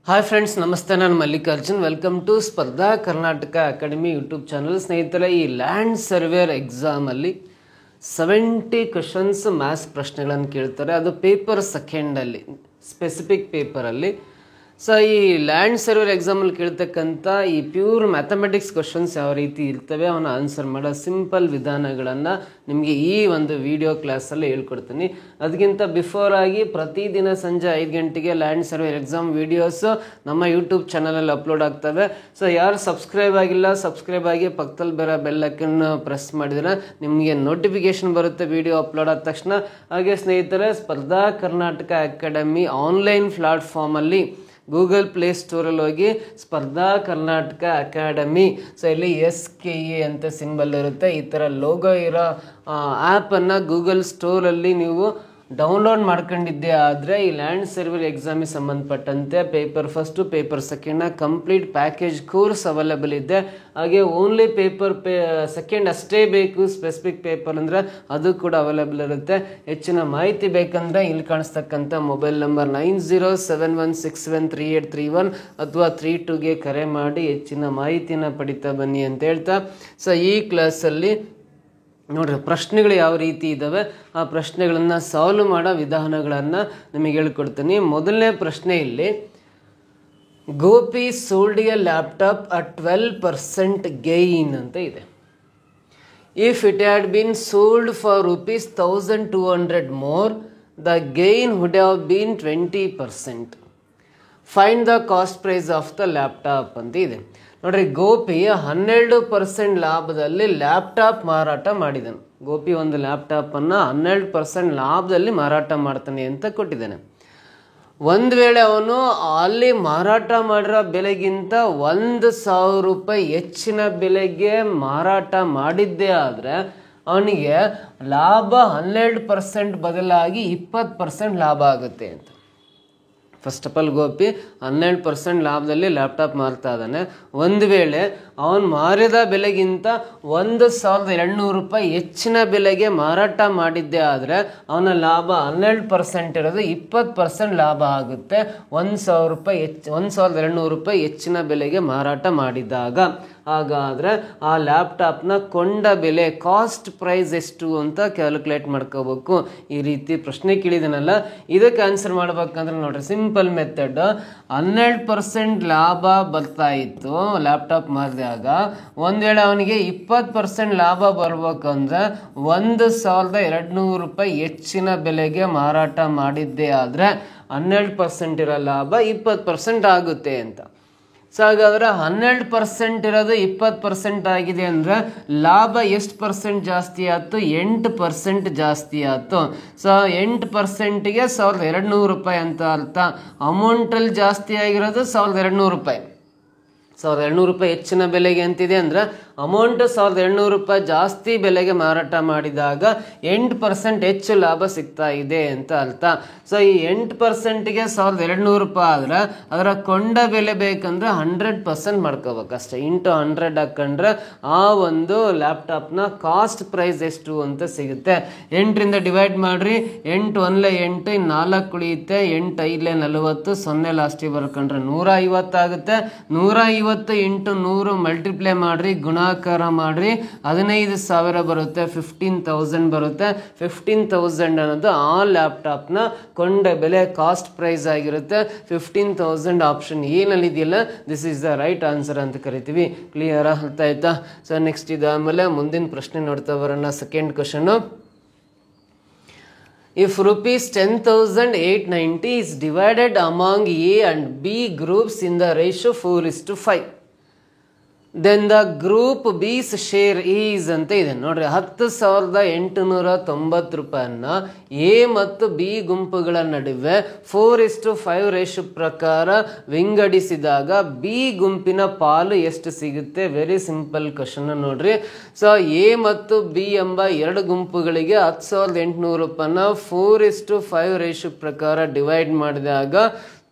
Hi friends, ನಮಸ್ತೆ. ನಾನು Mallikarjun. Welcome to ಸ್ಪರ್ಧಾ ಕರ್ನಾಟಕ ಅಕಾಡೆಮಿ ಯೂಟ್ಯೂಬ್ ಚಾನಲ್. ಸ್ನೇಹಿತರೆ, ಈ ಲ್ಯಾಂಡ್ ಸರ್ವೇರ್ ಎಕ್ಸಾಮಲ್ಲಿ 70 ಕ್ವಶನ್ಸ್ ಮ್ಯಾಥ್ಸ್ ಪ್ರಶ್ನೆಗಳನ್ನು ಕೇಳ್ತಾರೆ. ಅದು ಪೇಪರ್ ಸೆಕೆಂಡಲ್ಲಿ, ಸ್ಪೆಸಿಫಿಕ್ ಪೇಪರಲ್ಲಿ. ಸೊ ಈ ಲ್ಯಾಂಡ್ ಸರ್ವೇರ್ ಎಕ್ಸಾಮಲ್ಲಿ ಕೇಳ್ತಕ್ಕಂಥ ಈ ಪ್ಯೂರ್ ಮ್ಯಾಥಮೆಟಿಕ್ಸ್ ಕ್ವಶನ್ಸ್ ಯಾವ ರೀತಿ ಇರ್ತವೆ ಅವನ್ನ ಆನ್ಸರ್ ಮಾಡೋ ಸಿಂಪಲ್ ವಿಧಾನಗಳನ್ನು ನಿಮಗೆ ಈ ಒಂದು ವಿಡಿಯೋ ಕ್ಲಾಸಲ್ಲಿ ಹೇಳ್ಕೊಡ್ತೀನಿ. ಅದಕ್ಕಿಂತ ಬಿಫೋರ್ ಆಗಿ ಪ್ರತಿದಿನ ಸಂಜೆ 5 ಗಂಟೆಗೆ ಲ್ಯಾಂಡ್ ಸರ್ವೇರ್ ಎಕ್ಸಾಮ್ ವಿಡಿಯೋಸು ನಮ್ಮ ಯೂಟ್ಯೂಬ್ ಚಾನಲಲ್ಲಿ ಅಪ್ಲೋಡ್ ಆಗ್ತವೆ. ಸೊ ಯಾರು ಸಬ್ಸ್ಕ್ರೈಬ್ ಆಗಿಲ್ಲ, ಸಬ್ಸ್ಕ್ರೈಬ್ ಆಗಿ ಪಕ್ಕದಲ್ಲಿ ಬರೋ ಬೆಲ್ ಐಕನ್ ಪ್ರೆಸ್ ಮಾಡಿದರೆ ನಿಮಗೆ ನೋಟಿಫಿಕೇಶನ್ ಬರುತ್ತೆ ವಿಡಿಯೋ ಅಪ್ಲೋಡ್ ಆದ ತಕ್ಷಣ. ಹಾಗೆ ಸ್ನೇಹಿತರೆ, ಸ್ಪರ್ಧಾ ಕರ್ನಾಟಕ ಅಕಾಡೆಮಿ ಆನ್ಲೈನ್ ಪ್ಲಾಟ್ಫಾರ್ಮಲ್ಲಿ ಗೂಗಲ್ ಪ್ಲೇ ಸ್ಟೋರಲ್ಲಿ ಹೋಗಿ ಸ್ಪರ್ಧಾ ಕರ್ನಾಟಕ ಅಕಾಡೆಮಿ, ಸೊ ಇಲ್ಲಿ SKA ಅಂತ ಸಿಂಬಲ್ ಇರುತ್ತೆ. ಈ ಥರ ಲೋಗೋ ಇರೋ ಆ್ಯಪನ್ನು ಗೂಗಲ್ ಸ್ಟೋರಲ್ಲಿ ನೀವು ಡೌನ್ಲೋಡ್ ಮಾಡ್ಕೊಂಡಿದ್ದೆ ಆದರೆ ಈ ಲ್ಯಾಂಡ್ ಸರ್ವೇರ್ ಎಕ್ಸಾಮಿಗೆ ಸಂಬಂಧಪಟ್ಟಂತೆ ಪೇಪರ್ ಫಸ್ಟು, ಪೇಪರ್ ಸೆಕೆಂಡ್ನ ಕಂಪ್ಲೀಟ್ ಪ್ಯಾಕೇಜ್ ಕೋರ್ಸ್ ಅವೈಲೇಬಲ್ ಇದೆ. ಹಾಗೆ ಓನ್ಲಿ ಪೇಪರ್ ಸೆಕೆಂಡ್ ಅಷ್ಟೇ ಬೇಕು, ಸ್ಪೆಸಿಫಿಕ್ ಪೇಪರ್ ಅಂದರೆ ಅದು ಕೂಡ ಅವೈಲೇಬಲ್ ಇರುತ್ತೆ. ಹೆಚ್ಚಿನ ಮಾಹಿತಿ ಬೇಕಂದರೆ ಇಲ್ಲಿ ಕಾಣಿಸ್ತಕ್ಕಂಥ ಮೊಬೈಲ್ ನಂಬರ್ 9071673831 ಅಥವಾ 32ಗೆ ಕರೆ ಮಾಡಿ ಹೆಚ್ಚಿನ ಮಾಹಿತಿನ ಪಡಿತಾ ಬನ್ನಿ ಅಂತ ಹೇಳ್ತಾ, ಸೊ ಈ ಕ್ಲಾಸಲ್ಲಿ ನೋಡ್ರಿ ಪ್ರಶ್ನೆಗಳು ಯಾವ ರೀತಿ ಇದ್ದಾವೆ, ಆ ಪ್ರಶ್ನೆಗಳನ್ನು ಸಾಲ್ವ್ ಮಾಡೋ ವಿಧಾನಗಳನ್ನು ನಿಮಗೆ ಹೇಳ್ಕೊಡ್ತೀನಿ. ಮೊದಲನೇ ಪ್ರಶ್ನೆ ಇಲ್ಲಿ, Gopi sold a laptop at 12% gain ಅಂತ ಇದೆ. If it had been sold for ₹1200 more, the gain would have been 20%. Find the cost price of the laptop ಅಂತ ಇದೆ. ನೋಡ್ರಿ, ಗೋಪಿ 12% ಲಾಭದಲ್ಲಿ ಲ್ಯಾಪ್ಟಾಪ್ ಮಾರಾಟ ಮಾಡಿದನು. ಗೋಪಿ ಒಂದು ಲ್ಯಾಪ್ಟಾಪನ್ನು 12% ಲಾಭದಲ್ಲಿ ಮಾರಾಟ ಮಾಡ್ತಾನೆ ಅಂತ ಕೊಟ್ಟಿದ್ದಾನೆ. ಒಂದು ವೇಳೆ ಅವನು ಅಲ್ಲಿ ಮಾರಾಟ ಮಾಡಿರೋ ಬೆಲೆಗಿಂತ ₹1,000 ಹೆಚ್ಚಿನ ಬೆಲೆಗೆ ಮಾರಾಟ ಮಾಡಿದ್ದೇ ಆದರೆ ಅವನಿಗೆ ಲಾಭ 12% ಬದಲಾಗಿ 20% ಲಾಭ ಆಗುತ್ತೆ ಅಂತ. ಫಸ್ಟ್ ಆಫ್ ಆಲ್ ಗೋಪಿ 12% ಲಾಭದಲ್ಲಿ ಲ್ಯಾಪ್ಟಾಪ್ ಮಾರ್ತಾ ಇದ್ದಾನೆ. ಒಂದು ವೇಳೆ ಅವನು ಮಾರಿದ ಬೆಲೆಗಿಂತ ₹1,200 ಹೆಚ್ಚಿನ ಬೆಲೆಗೆ ಮಾರಾಟ ಮಾಡಿದ್ದೇ ಆದರೆ ಅವನ ಲಾಭ 12% ಇರೋದು 20% ಲಾಭ ಆಗುತ್ತೆ. ₹1,200 ಹೆಚ್ಚಿನ ಬೆಲೆಗೆ ಮಾರಾಟ ಮಾಡಿದಾಗ. ಹಾಗಾದರೆ ಆ ಲ್ಯಾಪ್ಟಾಪ್ನ ಕೊಂಡ ಬೆಲೆ, ಕಾಸ್ಟ್ ಪ್ರೈಸ್ ಎಷ್ಟು ಅಂತ ಕ್ಯಾಲ್ಕುಲೇಟ್ ಮಾಡ್ಕೋಬೇಕು. ಈ ರೀತಿ ಪ್ರಶ್ನೆ ಕೇಳಿದನಲ್ಲ, ಇದಕ್ಕೆ ಆನ್ಸರ್ ಮಾಡ್ಬೇಕಂದ್ರೆ ನೋಡ್ರಿ, ಸಿಂಪಲ್ ಮೆಥಡ್. 12% ಲಾಭ ಬರ್ತಾ ಇತ್ತು ಲ್ಯಾಪ್ಟಾಪ್ ಮಾರಿದಾಗ, ಒಂದು ವೇಳೆ ಅವನಿಗೆ 20% ಲಾಭ ಬರ್ಬೇಕಂದ್ರೆ ₹1,200 ಹೆಚ್ಚಿನ ಬೆಲೆಗೆ ಮಾರಾಟ ಮಾಡಿದ್ದೇ ಆದರೆ 12% ಇರೋ ಲಾಭ 20% ಆಗುತ್ತೆ ಅಂತ. ಸೊ ಹಾಗಾದ್ರೆ 12% ಇರೋದು 20% ಆಗಿದೆ ಅಂದರೆ ಲಾಭ ಎಷ್ಟು ಪರ್ಸೆಂಟ್ ಜಾಸ್ತಿ ಆಯ್ತು? 8% ಜಾಸ್ತಿ ಆಯ್ತು. ಸೊ 8%ಗೆ ₹1,200 ಅಂತ ಅರ್ಥ. ಅಮೌಂಟಲ್ಲಿ ಜಾಸ್ತಿ ಆಗಿರೋದು ₹1,200. ₹1,200 ಹೆಚ್ಚಿನ ಬೆಲೆಗೆ ಅಂತಿದೆ ಅಂದರೆ ಅಮೌಂಟ್ ₹1,200 ಜಾಸ್ತಿ ಬೆಲೆಗೆ ಮಾರಾಟ ಮಾಡಿದಾಗ 8% ಹೆಚ್ಚು ಲಾಭ ಸಿಗ್ತಾ ಇದೆ ಅಂತ ಅರ್ಥ. ಸೊ ಈ 8%ಗೆ ₹1,200 ಆದರೆ ಅದರ ಕೊಂಡ ಬೆಲೆ ಬೇಕಂದ್ರೆ 100% ಮಾಡ್ಕೋಬೇಕು ಅಷ್ಟೇ. ಇಂಟು 100 ಹಾಕೊಂಡ್ರೆ ಆ ಒಂದು ಲ್ಯಾಪ್ಟಾಪ್ನ ಕಾಸ್ಟ್ ಪ್ರೈಸ್ ಎಷ್ಟು ಅಂತ ಸಿಗುತ್ತೆ. 8ರಿಂದ ಡಿವೈಡ್ ಮಾಡ್ರಿ. 8 1 8, 4 ಉಳಿಯುತ್ತೆ. 8 5 40, 0 ಲಾಸ್ಟಿಗೆ ಬರ್ಕೊಂಡ್ರೆ 150 ಆಗುತ್ತೆ. 150 ಇಂಟು 100 ಮಲ್ಟಿಪ್ಲೈ ಮಾಡ್ರಿ, ಗುಣಾಕಾರ ಮಾಡ್ರಿ, 15,000 ಬರುತ್ತೆ. 15,000 ಬರುತ್ತೆ. 15,000 ಅನ್ನೋದು ಆ ಲ್ಯಾಪ್ಟಾಪ್ನ ಕೊಂಡ ಬೆಲೆ, ಕಾಸ್ಟ್ ಪ್ರೈಸ್ ಆಗಿರುತ್ತೆ. 15,000 ಆಪ್ಷನ್ ಏನಲ್ಲಿ ಇದೆಯಲ್ಲ, this is the right answer ಅಂತ ಕರಿತೀವಿ. ಕ್ಲಿಯರ್ ಅರ್ಥ ಆಯ್ತಾ? ಸೊ ನೆಕ್ಸ್ಟ್ ಇದಾದಮೇಲೆ ಮುಂದಿನ ಪ್ರಶ್ನೆ ನೋಡ್ತಾ ಬರೋಣ. Second question, if ₹10,890 is divided among A and B groups in the ratio 4:5, then the group B's share is ಅಂತ ಇದೆ. ನೋಡ್ರಿ, ₹10,890 ಎ ಮತ್ತು ಬಿ ಗುಂಪುಗಳ ನಡುವೆ 4:5 ರೇಷು ಪ್ರಕಾರ ವಿಂಗಡಿಸಿದಾಗ ಬಿ ಗುಂಪಿನ ಪಾಲು ಎಷ್ಟು ಸಿಗುತ್ತೆ? ವೆರಿ ಸಿಂಪಲ್ ಕ್ವಶನ್ ನೋಡ್ರಿ. ಸೊ ಎ ಮತ್ತು ಬಿ ಎಂಬ ಎರಡು ಗುಂಪುಗಳಿಗೆ ₹10,800 4:5 ರೇಷು ಪ್ರಕಾರ ಡಿವೈಡ್ ಮಾಡಿದಾಗ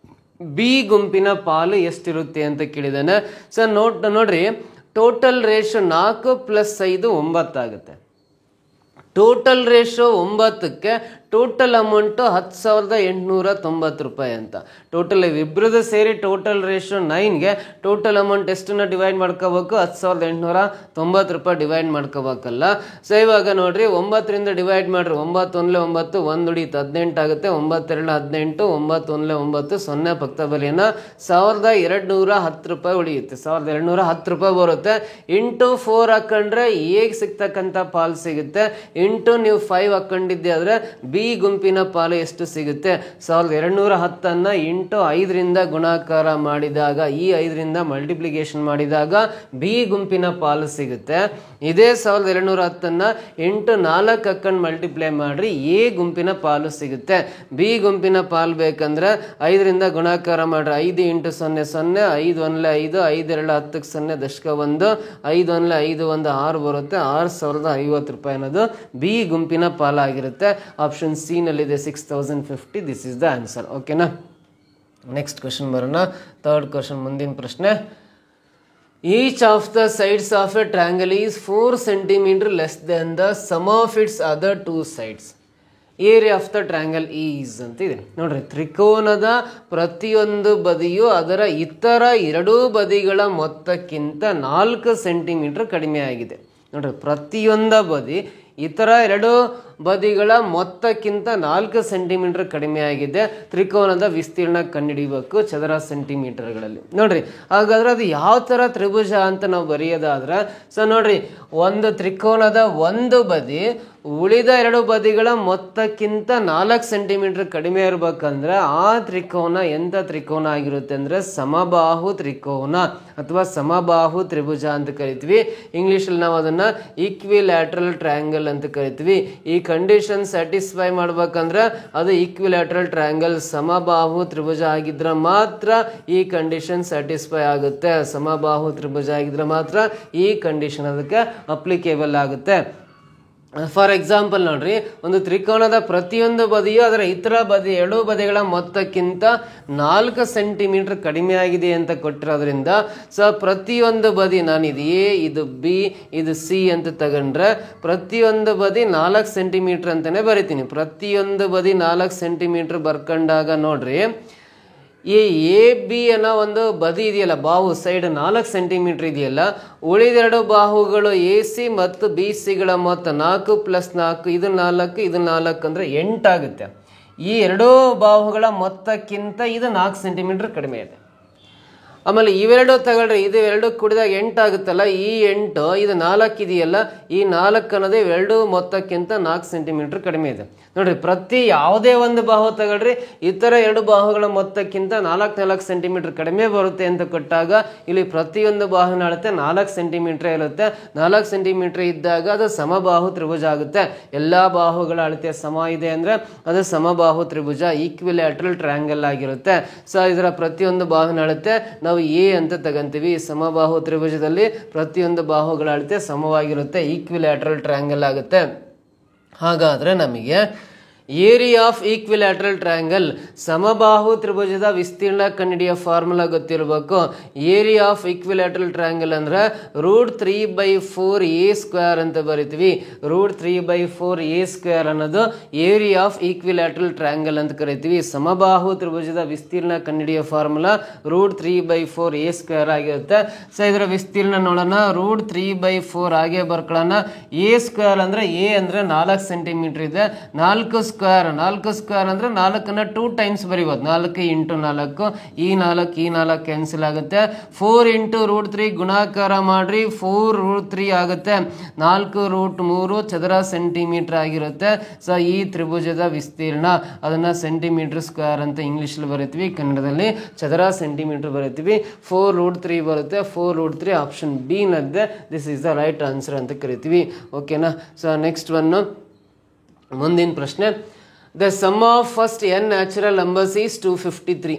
ಬಿ ಗುಂಪಿನ ಪಾಲು ಎಷ್ಟಿರುತ್ತೆ ಅಂತ ಕೇಳಿದಾನೆ. ಸೊ ನೋಡ್ರಿ, ಟೋಟಲ್ ರೇಷೋ 4 + 5 9 ಆಗುತ್ತೆ. ಟೋಟಲ್ ರೇಷೋ 9ಕ್ಕೆ ಟೋಟಲ್ ಅಮೌಂಟು 10,890 ರೂಪಾಯಿ ಅಂತ. ಟೋಟಲ್ ಇಬ್ಬರದ್ದು ಸೇರಿ ಟೋಟಲ್ ರೇಷಿಯೋ 9ಗೆ ಟೋಟಲ್ ಅಮೌಂಟ್ ಎಷ್ಟನ್ನ ಡಿವೈಡ್ ಮಾಡ್ಕೋಬೇಕು, 10,890 ರೂಪಾಯಿ ಡಿವೈಡ್ ಮಾಡ್ಕೋಬೇಕಲ್ಲ. ಸೊ ಇವಾಗ ನೋಡ್ರಿ 9ರಿಂದ ಡಿವೈಡ್ ಮಾಡ್ರಿ, 9 1 9, 1 ಉಳಿಯುತ್ತೆ 18 ಆಗುತ್ತೆ, 9 2 18, 9 1 9, 0 ಪಕ್ಕ ಬಲಿಯನ್ನ 1,210 ರೂಪಾಯಿ ಉಳಿಯುತ್ತೆ. 1,210 ರೂಪಾಯಿ ಬರುತ್ತೆ. ಇಂಟು 4 ಹಾಕೊಂಡ್ರೆ ಎಗ್ ಸಿಗ್ತಕ್ಕಂಥ ಪಾಲು ಸಿಗುತ್ತೆ. ಇಂಟು ನೀವು 5 ಹಾಕೊಂಡಿದ್ದೆ ಆದ್ರೆ ಬಿ ಗುಂಪಿನ ಪಾಲು ಎಷ್ಟು ಸಿಗುತ್ತೆ, 1,210 ಇಂಟು 5ರಿಂದ ಗುಣಾಕಾರ ಮಾಡಿದಾಗ, ಈ 5ರಿಂದ ಮಲ್ಟಿಪ್ಲಿಕೇಶನ್ ಮಾಡಿದಾಗ ಬಿ ಗುಂಪಿನ ಪಾಲು ಸಿಗುತ್ತೆ. ಇದೇ 1,210 ಇಂಟು 4 ಹಾಕೊಂಡು ಮಲ್ಟಿಪ್ಲೈ ಮಾಡ್ರಿ, ಎ ಗುಂಪಿನ ಪಾಲು ಸಿಗುತ್ತೆ. ಬಿ ಗುಂಪಿನ ಪಾಲು ಬೇಕಂದ್ರೆ 5ರಿಂದ ಗುಣಾಕಾರ ಮಾಡ್ರಿ, 5 ಇಂಟು 0 0, 5 1 5, 5 2 10 0 ದಶಕ 1, 5 1 5 1 6 ಬರುತ್ತೆ. 6,050 ರೂಪಾಯಿ ಅನ್ನೋದು ಬಿ ಗುಂಪಿನ ಪಾಲಾಗಿರುತ್ತೆ. ಆಪ್ಷನ್ ಸಿ ನಲ್ಲಿದೆ 6,050. This is the answer. ಓಕೆನಾ. ನೆಕ್ಸ್ಟ್ ಕ್ವಶನ್ ಬರೋಣ. ಥರ್ಡ್ ಕ್ವಶನ್, ಮುಂದಿನ ಪ್ರಶ್ನೆ. Each of the sides of a triangle is 4 centimeter less than the sum of its other 2 sides. Area of the triangle is ಅಂತ ಇದೆ ನೋಡ್ರಿ. ತ್ರಿಕೋನದ ಪ್ರತಿಯೊಂದು ಬದಿಯು ಅದರ ಇತರ 2 ಬದಿಗಳ ಮೊತ್ತಕ್ಕಿಂತ 4 ಸೆಂಟಿಮೀಟರ್ ಕಡಿಮೆ ಆಗಿದೆ. ನೋಡ್ರಿ, ಪ್ರತಿಯೊಂದ ಬದಿ ಇತರ 2 ಬದಿಗಳ ಮೊತ್ತಕ್ಕಿಂತ 4 ಸೆಂಟಿಮೀಟರ್ ಕಡಿಮೆ ಆಗಿದೆ. ತ್ರಿಕೋನದ ವಿಸ್ತೀರ್ಣ ಕಂಡುಹಿಡಿಯಬೇಕು ಚದರ ಸೆಂಟಿಮೀಟರ್ಗಳಲ್ಲಿ. ನೋಡ್ರಿ, ಹಾಗಾದ್ರೆ ಅದು ಯಾವ ತರ ತ್ರಿಭುಜ ಅಂತ ನಾವು ಬರೆಯೋದಾದ್ರೆ, ಸೊ ನೋಡ್ರಿ, ಒಂದು ತ್ರಿಕೋನದ ಒಂದು ಬದಿ ಉಳಿದ 2 ಬದಿಗಳ ಮೊತ್ತಕ್ಕಿಂತ 4 ಸೆಂಟಿಮೀಟರ್ ಕಡಿಮೆ ಇರ್ಬೇಕಂದ್ರೆ ಆ ತ್ರಿಕೋನ ಎಂತ ತ್ರಿಕೋನ ಆಗಿರುತ್ತೆ ಅಂದ್ರೆ ಸಮಬಾಹು ತ್ರಿಕೋನ ಅಥವಾ ಸಮಬಾಹು ತ್ರಿಭುಜ ಅಂತ ಕರಿತೀವಿ. ಇಂಗ್ಲಿಷಲ್ಲಿ ನಾವು ಅದನ್ನ ಈಕ್ವಿಲ್ಯಾಟ್ರಲ್ ಟ್ರಯಾಂಗಲ್ ಅಂತ ಕರಿತೀವಿ. ಈ ಕಂಡೀಷನ್ ಸ್ಯಾಟಿಸ್ಫೈ ಮಾಡ್ಬೇಕಂದ್ರೆ ಅದು ಈಕ್ವಿಲ್ಯಾಟ್ರಲ್ ಟ್ರಯಾಂಗಲ್ ಸಮಬಾಹು ತ್ರಿಭುಜ ಆಗಿದ್ರೆ ಮಾತ್ರ ಈ ಕಂಡೀಷನ್ ಸ್ಯಾಟಿಸ್ಫೈ ಆಗುತ್ತೆ. ಸಮಬಾಹು ತ್ರಿಭುಜ ಆಗಿದ್ರೆ ಮಾತ್ರ ಈ ಕಂಡೀಷನ್ ಅದಕ್ಕೆ ಅಪ್ಲಿಕೇಬಲ್ ಆಗುತ್ತೆ. ಫಾರ್ ಎಕ್ಸಾಂಪಲ್ ನೋಡ್ರಿ, ಒಂದು ತ್ರಿಕೋನದ ಪ್ರತಿಯೊಂದು ಬದಿಯು ಅದರ ಇತರ ಬದಿ 2 ಬದಿಗಳ ಮೊತ್ತಕ್ಕಿಂತ 4 ಸೆಂಟಿಮೀಟರ್ ಕಡಿಮೆ ಆಗಿದೆ ಅಂತ ಕೊಟ್ಟಿರೋದ್ರಿಂದ, ಸೊ ಪ್ರತಿಯೊಂದು ಬದಿ, ನಾನು ಇದು ಎ, ಇದು ಬಿ, ಇದು ಸಿ ಅಂತ ತಗೊಂಡ್ರೆ ಪ್ರತಿಯೊಂದು ಬದಿ 4 ಸೆಂಟಿಮೀಟರ್ ಅಂತಾನೆ ಬರಿತೀನಿ. ಪ್ರತಿಯೊಂದು ಬದಿ 4 ಸೆಂಟಿಮೀಟರ್ ಬರ್ಕೊಂಡಾಗ ನೋಡ್ರಿ, ಈ ಎ ಬಿ ಅನ್ನೋ ಒಂದು ಬದಿ ಇದೆಯಲ್ಲ, ಬಾಹು ಸೈಡ್ 4 ಸೆಂಟಿಮೀಟರ್ ಇದೆಯಲ್ಲ, ಉಳಿದೆರಡು ಬಾಹುಗಳು ಎ ಸಿ ಮತ್ತು ಬಿ ಸಿಗಳ ಮೊತ್ತ 4 + 4, ಇದು 4, ಇದು 4 ಅಂದ್ರೆ 8 ಆಗುತ್ತೆ. ಈ 2 ಬಾಹುಗಳ ಮೊತ್ತಕ್ಕಿಂತ ಇದು 4 ಸೆಂಟಿಮೀಟರ್ ಕಡಿಮೆ ಇದೆ. ಆಮೇಲೆ ಇವೆರಡು ತಗೊಳ್ರಿ, ಇದು 2 ಕೂಡಿದಾಗ 8 ಆಗುತ್ತಲ್ಲ, ಈ 8 ಇದು 4 ಇದೆಯಲ್ಲ, ಈ 4 ಅನ್ನೋದೇ 2 ಮೊತ್ತಕ್ಕಿಂತ 4 ಸೆಂಟಿಮೀಟರ್ ಕಡಿಮೆ ಇದೆ. ನೋಡ್ರಿ, ಪ್ರತಿ ಯಾವುದೇ ಒಂದು ಬಾಹು ತಗೊಳ್ರಿ, ಇತರ 2 ಬಾಹುಗಳ ಮೊತ್ತಕ್ಕಿಂತ 4 ಸೆಂಟಿಮೀಟರ್ ಕಡಿಮೆ ಬರುತ್ತೆ ಅಂತ ಕೊಟ್ಟಾಗ ಇಲ್ಲಿ ಪ್ರತಿಯೊಂದು ಬಾಹುವಿನ ಅಳತೆ 4 ಸೆಂಟಿಮೀಟರ್ ಇರುತ್ತೆ. 4 ಸೆಂಟಿಮೀಟರ್ ಇದ್ದಾಗ ಅದು ಸಮಬಾಹು ತ್ರಿಭುಜ ಆಗುತ್ತೆ. ಎಲ್ಲಾ ಬಾಹುಗಳ ಅಳತೆ ಸಮ ಇದೆ ಅಂದ್ರೆ ಅದು ಸಮಬಾಹು ತ್ರಿಭುಜ, ಈಕ್ವಿಲ್ಯಾಟ್ರಲ್ ಟ್ರಯಾಂಗಲ್ ಆಗಿರುತ್ತೆ. ಸೊ ಇದರ ಪ್ರತಿಯೊಂದು ಬಾಹುವಿನ ಅಳತೆ ನಾವು ಎ ಅಂತ ತಗಂತೀವಿ. ಸಮಬಾಹು ತ್ರಿಭುಜದಲ್ಲಿ ಪ್ರತಿಯೊಂದು ಬಾಹುಗಳ ಅಳತೆ ಸಮವಾಗಿರುತ್ತೆ, ಈಕ್ವಿಲ್ಯಾಟ್ರಲ್ ಟ್ರಯಾಂಗಲ್ ಆಗುತ್ತೆ. ಹಾಗಾದ್ರೆ ನಮಗೆ ಏರಿಯಾ ಆಫ್ ಈಕ್ವಿಲ್ಯಾಟ್ರಲ್ ಟ್ರಯಾಂಗಲ್, ಸಮಬಾಹು ತ್ರಿಭುಜದ ವಿಸ್ತೀರ್ಣ ಕಂಡುಹಿಡಿಯೋ ಫಾರ್ಮುಲಾ ಗೊತ್ತಿರಬೇಕು. ಏರಿಯಾ ಆಫ್ ಈಕ್ವಿಲ್ಯಾಟ್ರಲ್ ಟ್ರಯಾಂಗಲ್ ಅಂದ್ರೆ √3/4a² ಅಂತ ಬರಿತೀವಿ. √3/4a² ಅನ್ನೋದು ಏರಿಯಾ ಆಫ್ ಈಕ್ವಿಲ್ಯಾಟ್ರಲ್ ಟ್ರಯಾಂಗಲ್ ಅಂತ ಕರಿತೀವಿ. ಸಮಬಾಹು ತ್ರಿಭುಜದ ವಿಸ್ತೀರ್ಣ ಕಂಡುಹಿಡಿಯೋ ಫಾರ್ಮುಲಾ √3/4a² ಆಗಿರುತ್ತೆ. ಸೊ ಇದರ ವಿಸ್ತೀರ್ಣ ನೋಡೋಣ. √3/4 ಹಾಗೆ ಬರ್ಕೊಳ್ಳೋಣ. a² ಅಂದ್ರೆ a ಅಂದ್ರೆ 4 ಸೆಂಟಿಮೀಟರ್ ಇದೆ. 4 ಸ್ಕ್ವೇರ್ ಅಂದ್ರೆ 4ನ್ನ 2 ಟೈಮ್ಸ್ ಬರೀಬಹುದು. 4 × 4, ಈ 4 ಕ್ಯಾನ್ಸಲ್ ಆಗುತ್ತೆ. 4 × √3 ಗುಣಾಕಾರ ಮಾಡ್ರಿ, 4√3 ಆಗುತ್ತೆ. 4√3 ಚದರ ಸೆಂಟಿಮೀಟರ್ ಆಗಿರುತ್ತೆ. ಸೊ ಈ ತ್ರಿಭುಜದ ವಿಸ್ತೀರ್ಣ ಅದನ್ನ ಸೆಂಟಿಮೀಟರ್ ಸ್ಕ್ವೇರ್ ಅಂತ ಇಂಗ್ಲಿಷ್ ಬರೀತೀವಿ, ಕನ್ನಡದಲ್ಲಿ ಚದರ ಸೆಂಟಿಮೀಟರ್ ಬರೀತೀವಿ. 4√3 ಬರುತ್ತೆ. 4√3 ಆಪ್ಷನ್ ಬಿ ನದ್ದೆ this is the right answer ಅಂತ ಕರಿತೀವಿ. ಓಕೆನಾ. ಸೊ ನೆಕ್ಸ್ಟ್ ಒನ್, ಮುಂದಿನ ಪ್ರಶ್ನೆ. The sum of first n natural numbers is 253.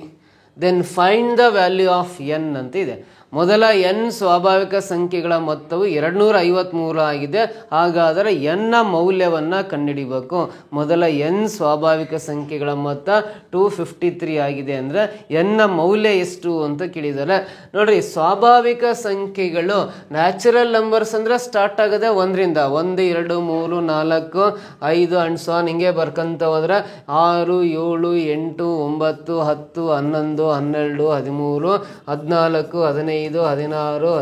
Then find the value of n ಅಂತ ಇದೆ. ಮೊದಲ n ಸ್ವಾಭಾವಿಕ ಸಂಖ್ಯೆಗಳ ಮೊತ್ತವು 253 ಆಗಿದೆ. ಹಾಗಾದರೆ n ನ ಮೌಲ್ಯವನ್ನು ಕಂಡುಹಿಡಿಬೇಕು. ಮೊದಲ n ಸ್ವಾಭಾವಿಕ ಸಂಖ್ಯೆಗಳ ಮೊತ್ತ 253 ಆಗಿದೆ ಅಂದರೆ n ನ ಮೌಲ್ಯ ಎಷ್ಟು ಅಂತ ಕೇಳಿದ್ದಾರೆ. ನೋಡ್ರಿ, ಸ್ವಾಭಾವಿಕ ಸಂಖ್ಯೆಗಳು ನ್ಯಾಚುರಲ್ ನಂಬರ್ಸ್ ಅಂದ್ರೆ ಸ್ಟಾರ್ಟ್ ಆಗದೆ 1ರಿಂದ 1 2 3 4 5 ಅಂಡ್ ಸೊ ಹಿಂಗೆ ಬರ್ಕಂತ ಹೋದ್ರೆ 6 7 8 9 10 11 12 13 14 15 16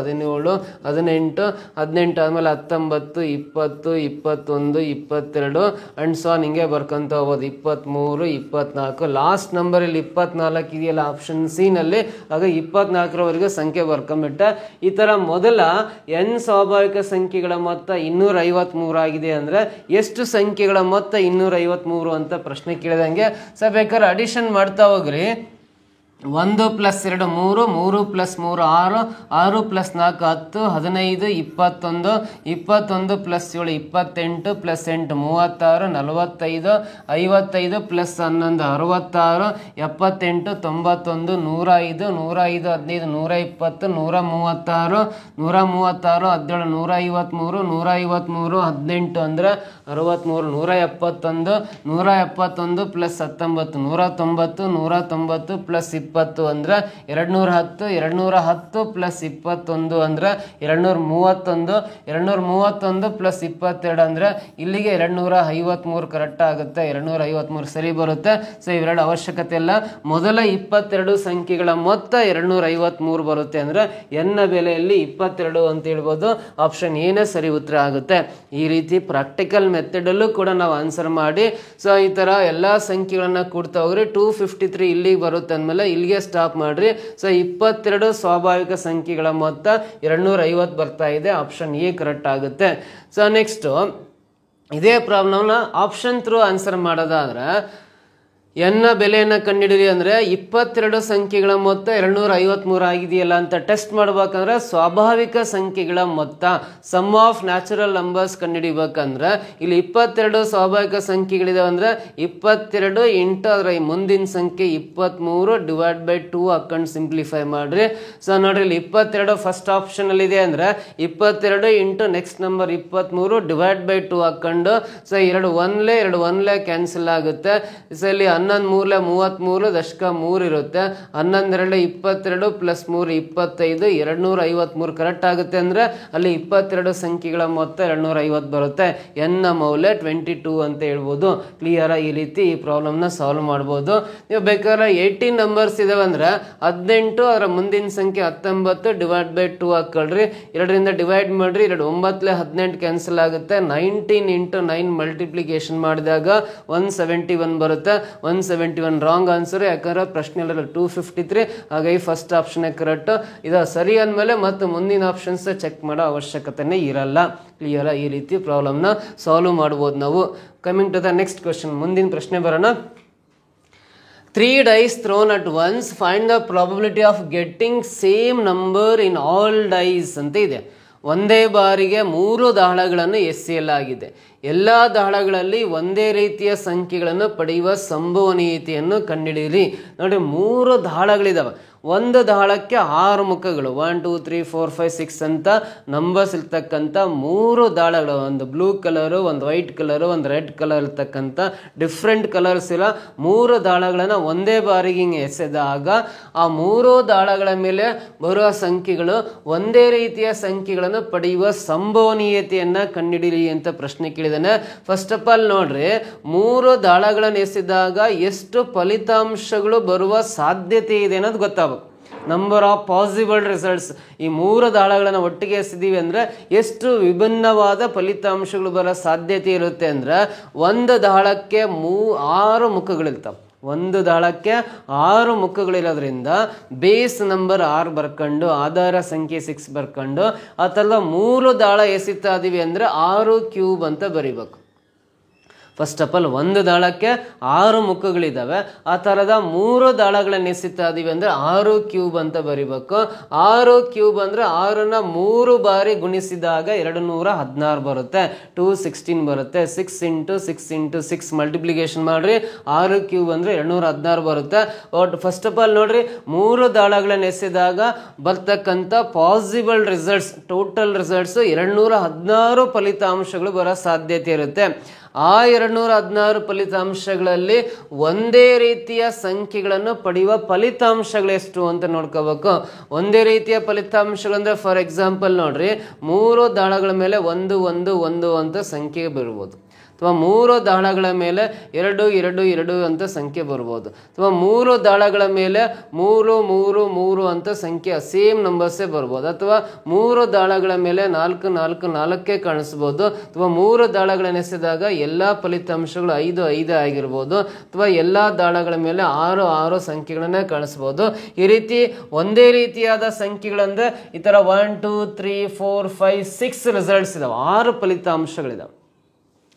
17 18 18 ಆದ್ಮೇಲೆ 19 20 21 22 ಅಂಡ್ ಸೊ ಹಿಂಗೆ ಬರ್ಕಂತ ಹೋಗ್ಬೋದು. 23 24 ಲಾಸ್ಟ್ ನಂಬರ್ ಇಲ್ಲಿ 24 ಇದೆಯಲ್ಲ ಆಪ್ಷನ್ ಸಿ ನಲ್ಲಿ, ಆಗ 24ರವರೆಗೂ ಸಂಖ್ಯೆ ಬರ್ಕೊಂಬಿಟ್ಟೆ. ಈ ತರ ಮೊದಲ n ಸ್ವಾಭಾವಿಕ ಸಂಖ್ಯೆಗಳ ಮೊತ್ತ 253 ಆಗಿದೆ ಅಂದ್ರೆ ಎಷ್ಟು ಸಂಖ್ಯೆಗಳ ಮೊತ್ತ 253 ಅಂತ ಪ್ರಶ್ನೆ ಕೇಳಿದಂಗೆ. ಸೊ ಬೇಕಾದ್ರೆ ಅಡಿಷನ್ ಮಾಡ್ತಾ ಹೋಗ್ರಿ. 1 + 2 3, 3 + 3 6, 6 + 4 10, 15 21, 21 + 7 28 + 8 36, 45, 55 + 11 66, 78 91 105, 105 15 120, 136, 136 17 153, 153 18 ಅಂದ್ರೆ 63, 171, 171 + 19 190, 190 + 20 ಅಂದ್ರೆ 210, 210 + 21 ಅಂದ್ರೆ 231, 231 + 22 ಅಂದ್ರೆ ಇಲ್ಲಿಗೆ 253 ಕರೆಕ್ಟ್ ಆಗುತ್ತೆ. 253 ಸರಿ ಬರುತ್ತೆ. ಸೊ ಇವೆರಡು ಅವಶ್ಯಕತೆ ಇಲ್ಲ. ಮೊದಲ 22 ಸಂಖ್ಯೆಗಳ ಮೊತ್ತ 253 ಬರುತ್ತೆ ಅಂದ್ರೆ n ನ ಬೆಲೆಯಲ್ಲಿ 22 ಅಂತ ಹೇಳ್ಬೋದು. ಆಪ್ಷನ್ ಏನೇ ಸರಿ ಉತ್ತರ ಆಗುತ್ತೆ. ಈ ರೀತಿ ಪ್ರಾಕ್ಟಿಕಲ್ ಮೆಥಡ್ ಅಲ್ಲೂ ಕೂಡ ನಾವು ಆನ್ಸರ್ ಮಾಡಿ, ಸೊ ಈ ತರ ಎಲ್ಲಾ ಸಂಖ್ಯೆಗಳನ್ನ ಕೂಡ್ತಾ ಹೋಗ್ರಿ. 253 ಇಲ್ಲಿಗೆ ಬರುತ್ತೆ ಅಂದ್ಮೇಲೆ ಇಲ್ಲಿಗೆ ಸ್ಟಾಪ್ ಮಾಡ್ರಿ. ಸೊ 22 ಸ್ವಾಭಾವಿಕ ಸಂಖ್ಯೆಗಳ ಮೊತ್ತ 250 ಬರ್ತಾ ಇದೆ. ಆಪ್ಷನ್ ಎ ಕರೆಕ್ಟ್ ಆಗುತ್ತೆ. ಸೊ ನೆಕ್ಸ್ಟ್ ಇದೇ ಪ್ರಾಬ್ಲಮ್ನ ಆಪ್ಷನ್ ಥ್ರೂ ಆನ್ಸರ್ ಮಾಡೋದಾದ್ರೆ n ನ ಬೆಲೆಯನ್ನು ಕಂಡುಹಿಡಿರಿ ಅಂದ್ರೆ 22 ಸಂಖ್ಯೆಗಳ ಮೊತ್ತ 253 ಆಗಿದೆಯಲ್ಲ ಅಂತ ಟೆಸ್ಟ್ ಮಾಡ್ಬೇಕಂದ್ರೆ ಸ್ವಾಭಾವಿಕ ಸಂಖ್ಯೆಗಳ ಮೊತ್ತ ಸಮ್ ಆಫ್ ನ್ಯಾಚುರಲ್ ನಂಬರ್ಸ್ ಕಂಡುಹಿಡಿಬೇಕಂದ್ರೆ ಇಲ್ಲಿ 22 ಸ್ವಾಭಾವಿಕ ಸಂಖ್ಯೆಗಳಿದಾವೆ ಅಂದ್ರೆ 22 ಇಂಟು ಅದರ ಮುಂದಿನ ಸಂಖ್ಯೆ 23 / 2 ಹಾಕೊಂಡು ಸಿಂಪ್ಲಿಫೈ ಮಾಡ್ರಿ. ಸೊ ನೋಡ್ರಿ, ಇಲ್ಲಿ 22 ಫಸ್ಟ್ ಆಪ್ಷನ್ ಅಲ್ಲಿ ಇದೆ ಅಂದ್ರೆ 22 ಇಂಟು ನೆಕ್ಸ್ಟ್ ನಂಬರ್ 23 / 2 ಹಾಕೊಂಡು, ಸೊ 2 1 ಕ್ಯಾನ್ಸಲ್ ಆಗುತ್ತೆ. ಸೊ ಇಲ್ಲಿ 11 3 33 ದಶಕ 3 ಇರುತ್ತೆ. 11 2 22 + 3 25, 253 ಕರೆಕ್ಟ್ ಆಗುತ್ತೆ ಅಂದ್ರೆ ಅಲ್ಲಿ 22 ಸಂಖ್ಯೆಗಳ ಮೊತ್ತ 250 ಬರುತ್ತೆ. n ನ ಮೌಲ್ಯ 22 ಅಂತ ಹೇಳ್ಬೋದು. ಕ್ಲಿಯರ್? ಈ ರೀತಿ ಈ ಪ್ರಾಬ್ಲಮ್ ನ ಸಾಲ್ವ್ ಮಾಡ್ಬೋದು. ನೀವು ಬೇಕಾದ್ರೆ 18 ನಂಬರ್ಸ್ ಇದಾವೆ ಅಂದ್ರೆ 18 ಅದರ ಮುಂದಿನ ಸಂಖ್ಯೆ 19 / 2 ಹಾಕೊಳ್ರಿ. 2ರಿಂದ ಡಿವೈಡ್ ಮಾಡ್ರಿ. 2 9 18 ಕ್ಯಾನ್ಸಲ್ ಆಗುತ್ತೆ. 19 × 9 ಮಲ್ಟಿಪ್ಲಿಕೇಶನ್ ಮಾಡಿದಾಗ 171 ಬರುತ್ತೆ. 171 ರಾಂಗ್ ಆನ್ಸರ್, ಯಾಕಂದ್ರೆ ಪ್ರಶ್ನೆಯಲ್ಲಿ 253, ಹಾಗಾಗಿ ಫಸ್ಟ್ ಆಪ್ಷನ್ ಕರೆಕ್ಟ್. ಇದು ಸರಿ ಅಂದಮೇಲೆ ಮತ್ತೆ ಮುಂದಿನ ಆಪ್ಷನ್ಸ್ ಚೆಕ್ ಮಾಡೋ ಅವಶ್ಯಕತೆನೇ ಇರಲ್ಲ. ಕ್ಲಿಯರ್? ಈ ರೀತಿ ಪ್ರಾಬ್ಲಮ್ನ ಸಾಲ್ವ್ ಮಾಡ್ಬೋದು ನಾವು. Coming to the next question, ಮುಂದಿನ ಪ್ರಶ್ನೆ ಬರೋಣ. 3 dice thrown at once, find the probability of getting same number in all dice ಅಂತ ಇದೆ. ಒಂದೇ ಬಾರಿಗೆ 3 ದಾಳಗಳನ್ನು ಎಸೆಯಲಾಗಿದೆ. ಎಲ್ಲ ದಾಳಗಳಲ್ಲಿ ಒಂದೇ ರೀತಿಯ ಸಂಖ್ಯೆಗಳನ್ನು ಪಡೆಯುವ ಸಂಭವನೀಯತೆಯನ್ನು ಕಂಡುಹಿಡಿಯಿರಿ. ನೋಡಿ, 3 ದಾಳಗಳಿದಾವೆ. ಒಂದು ದಾಳಕ್ಕೆ 6 ಮುಖಗಳು, 1 2 3 4 5 6 ಅಂತ ನಂಬರ್ಸ್ ಇರ್ತಕ್ಕಂಥ 3 ದಾಳಗಳು, ಒಂದು ಬ್ಲೂ ಕಲರು, ಒಂದು ವೈಟ್ ಕಲರು, ಒಂದು ರೆಡ್ ಕಲರ್ ಇರ್ತಕ್ಕಂಥ ಡಿಫ್ರೆಂಟ್ ಕಲರ್ಸ್ ಇರೋ 3 ದಾಳಗಳನ್ನು ಒಂದೇ ಬಾರಿಗೆ ಹಿಂಗೆ ಎಸೆದಾಗ ಆ 3 ದಾಳಗಳ ಮೇಲೆ ಬರುವ ಸಂಖ್ಯೆಗಳು ಒಂದೇ ರೀತಿಯ ಸಂಖ್ಯೆಗಳನ್ನು ಪಡೆಯುವ ಸಂಭವನೀಯತೆಯನ್ನ ಕಂಡುಹಿಡಿಯಿರಿ ಅಂತ ಪ್ರಶ್ನೆ ಕೇಳಿದಾನೆ. ಫಸ್ಟ್ ಆಫ್ ಆಲ್ ನೋಡ್ರಿ, 3 ದಾಳಗಳನ್ನು ಎಸೆದಾಗ ಎಷ್ಟು ಫಲಿತಾಂಶಗಳು ಬರುವ ಸಾಧ್ಯತೆ ಇದೆ ಅನ್ನೋದು ಗೊತ್ತಾಗಬೇಕು. Number of possible results. ಈ 3 ದಾಳಗಳನ್ನು ಒಟ್ಟಿಗೆ ಎಸೆದೀವಿ ಅಂದ್ರೆ ಎಷ್ಟು ವಿಭಿನ್ನವಾದ ಫಲಿತಾಂಶಗಳು ಬರೋ ಸಾಧ್ಯತೆ ಇರುತ್ತೆ ಅಂದ್ರೆ, ಒಂದು ದಾಳಕ್ಕೆ 6 ಮುಖಗಳಿರ್ತಾವೆ. ಒಂದು ದಾಳಕ್ಕೆ 6 ಮುಖಗಳಿರೋದ್ರಿಂದ ಬೇಸ್ ನಂಬರ್ 6 ಬರ್ಕೊಂಡು ಆಧಾರ ಸಂಖ್ಯೆ 6 ಬರ್ಕೊಂಡು ಆ ಥರದ 3 ದಾಳ ಎಸಿತಾ ಇದೀವಿ ಅಂದ್ರೆ 6³ ಅಂತ ಬರಿಬೇಕು. ಫಸ್ಟ್ ಆಫ್ ಆಲ್ ಒಂದು ದಾಳಕ್ಕೆ 6 ಮುಖಗಳಿದ್ದಾವೆ. ಆ ಥರದ 3 ದಾಳಗಳನ್ನ ಎಸಿತಾ ಇದೀವಿ ಅಂದರೆ 6 ಕ್ಯೂಬ್ ಅಂತ ಬರಿಬೇಕು. 6 ಕ್ಯೂಬ್ ಅಂದರೆ 6ನ 3 ಬಾರಿ ಗುಣಿಸಿದಾಗ 216 ಬರುತ್ತೆ. 216 ಬರುತ್ತೆ. 6 × 6 × 6 ಮಲ್ಟಿಪ್ಲಿಕೇಶನ್ ಮಾಡ್ರಿ, 6 ಕ್ಯೂಬ್ ಅಂದರೆ 216 ಬರುತ್ತೆ. ಫಸ್ಟ್ ಆಫ್ ಆಲ್ ನೋಡ್ರಿ, 3 ದಾಳಗಳನ್ನ ಎಸೆದಾಗ ಬರ್ತಕ್ಕಂಥ ಪಾಸಿಬಲ್ ರಿಸಲ್ಟ್ಸ್, ಟೋಟಲ್ ರಿಸಲ್ಟ್ಸ್ 216 ಫಲಿತಾಂಶಗಳು ಬರೋ ಸಾಧ್ಯತೆ ಇರುತ್ತೆ. ಆ 216 ಫಲಿತಾಂಶಗಳಲ್ಲಿ ಒಂದೇ ರೀತಿಯ ಸಂಖ್ಯೆಗಳನ್ನು ಪಡೆಯುವ ಫಲಿತಾಂಶಗಳು ಎಷ್ಟು ಅಂತ ನೋಡ್ಕೋಬೇಕು. ಒಂದೇ ರೀತಿಯ ಫಲಿತಾಂಶಗಳಂದ್ರೆ ಫಾರ್ ಎಕ್ಸಾಂಪಲ್ ನೋಡ್ರಿ, 3 ದಾಳಗಳ ಮೇಲೆ 1 1 1 ಅಂತ ಸಂಖ್ಯೆ ಬರ್ಬೋದು, ಅಥವಾ 3 ದಾಳಗಳ ಮೇಲೆ 2 2 2 ಅಂತ ಸಂಖ್ಯೆ ಬರ್ಬೋದು, ಅಥವಾ 3 ದಾಳಗಳ ಮೇಲೆ 3 3 3 ಅಂತ ಸಂಖ್ಯೆ ಸೇಮ್ ನಂಬರ್ಸೇ ಬರ್ಬೋದು, ಅಥವಾ 3 ದಾಳಗಳ ಮೇಲೆ 4 4 4 ಕಾಣಿಸ್ಬೋದು, ಅಥವಾ 3 ದಾಳಗಳನ್ನ ಎಸೆದಾಗ ಎಲ್ಲ ಫಲಿತಾಂಶಗಳು 5 5 ಆಗಿರ್ಬೋದು, ಅಥವಾ ಎಲ್ಲ ದಾಳಗಳ ಮೇಲೆ 6 6 ಸಂಖ್ಯೆಗಳನ್ನೇ ಕಾಣಿಸ್ಬೋದು. ಈ ರೀತಿ ಒಂದೇ ರೀತಿಯಾದ ಸಂಖ್ಯೆಗಳಂದ್ರೆ ಈ ಥರ 1 2 3 4 5 6 ರಿಸಲ್ಟ್ಸ್ ಇದಾವೆ, 6 ಫಲಿತಾಂಶಗಳಿದಾವೆ.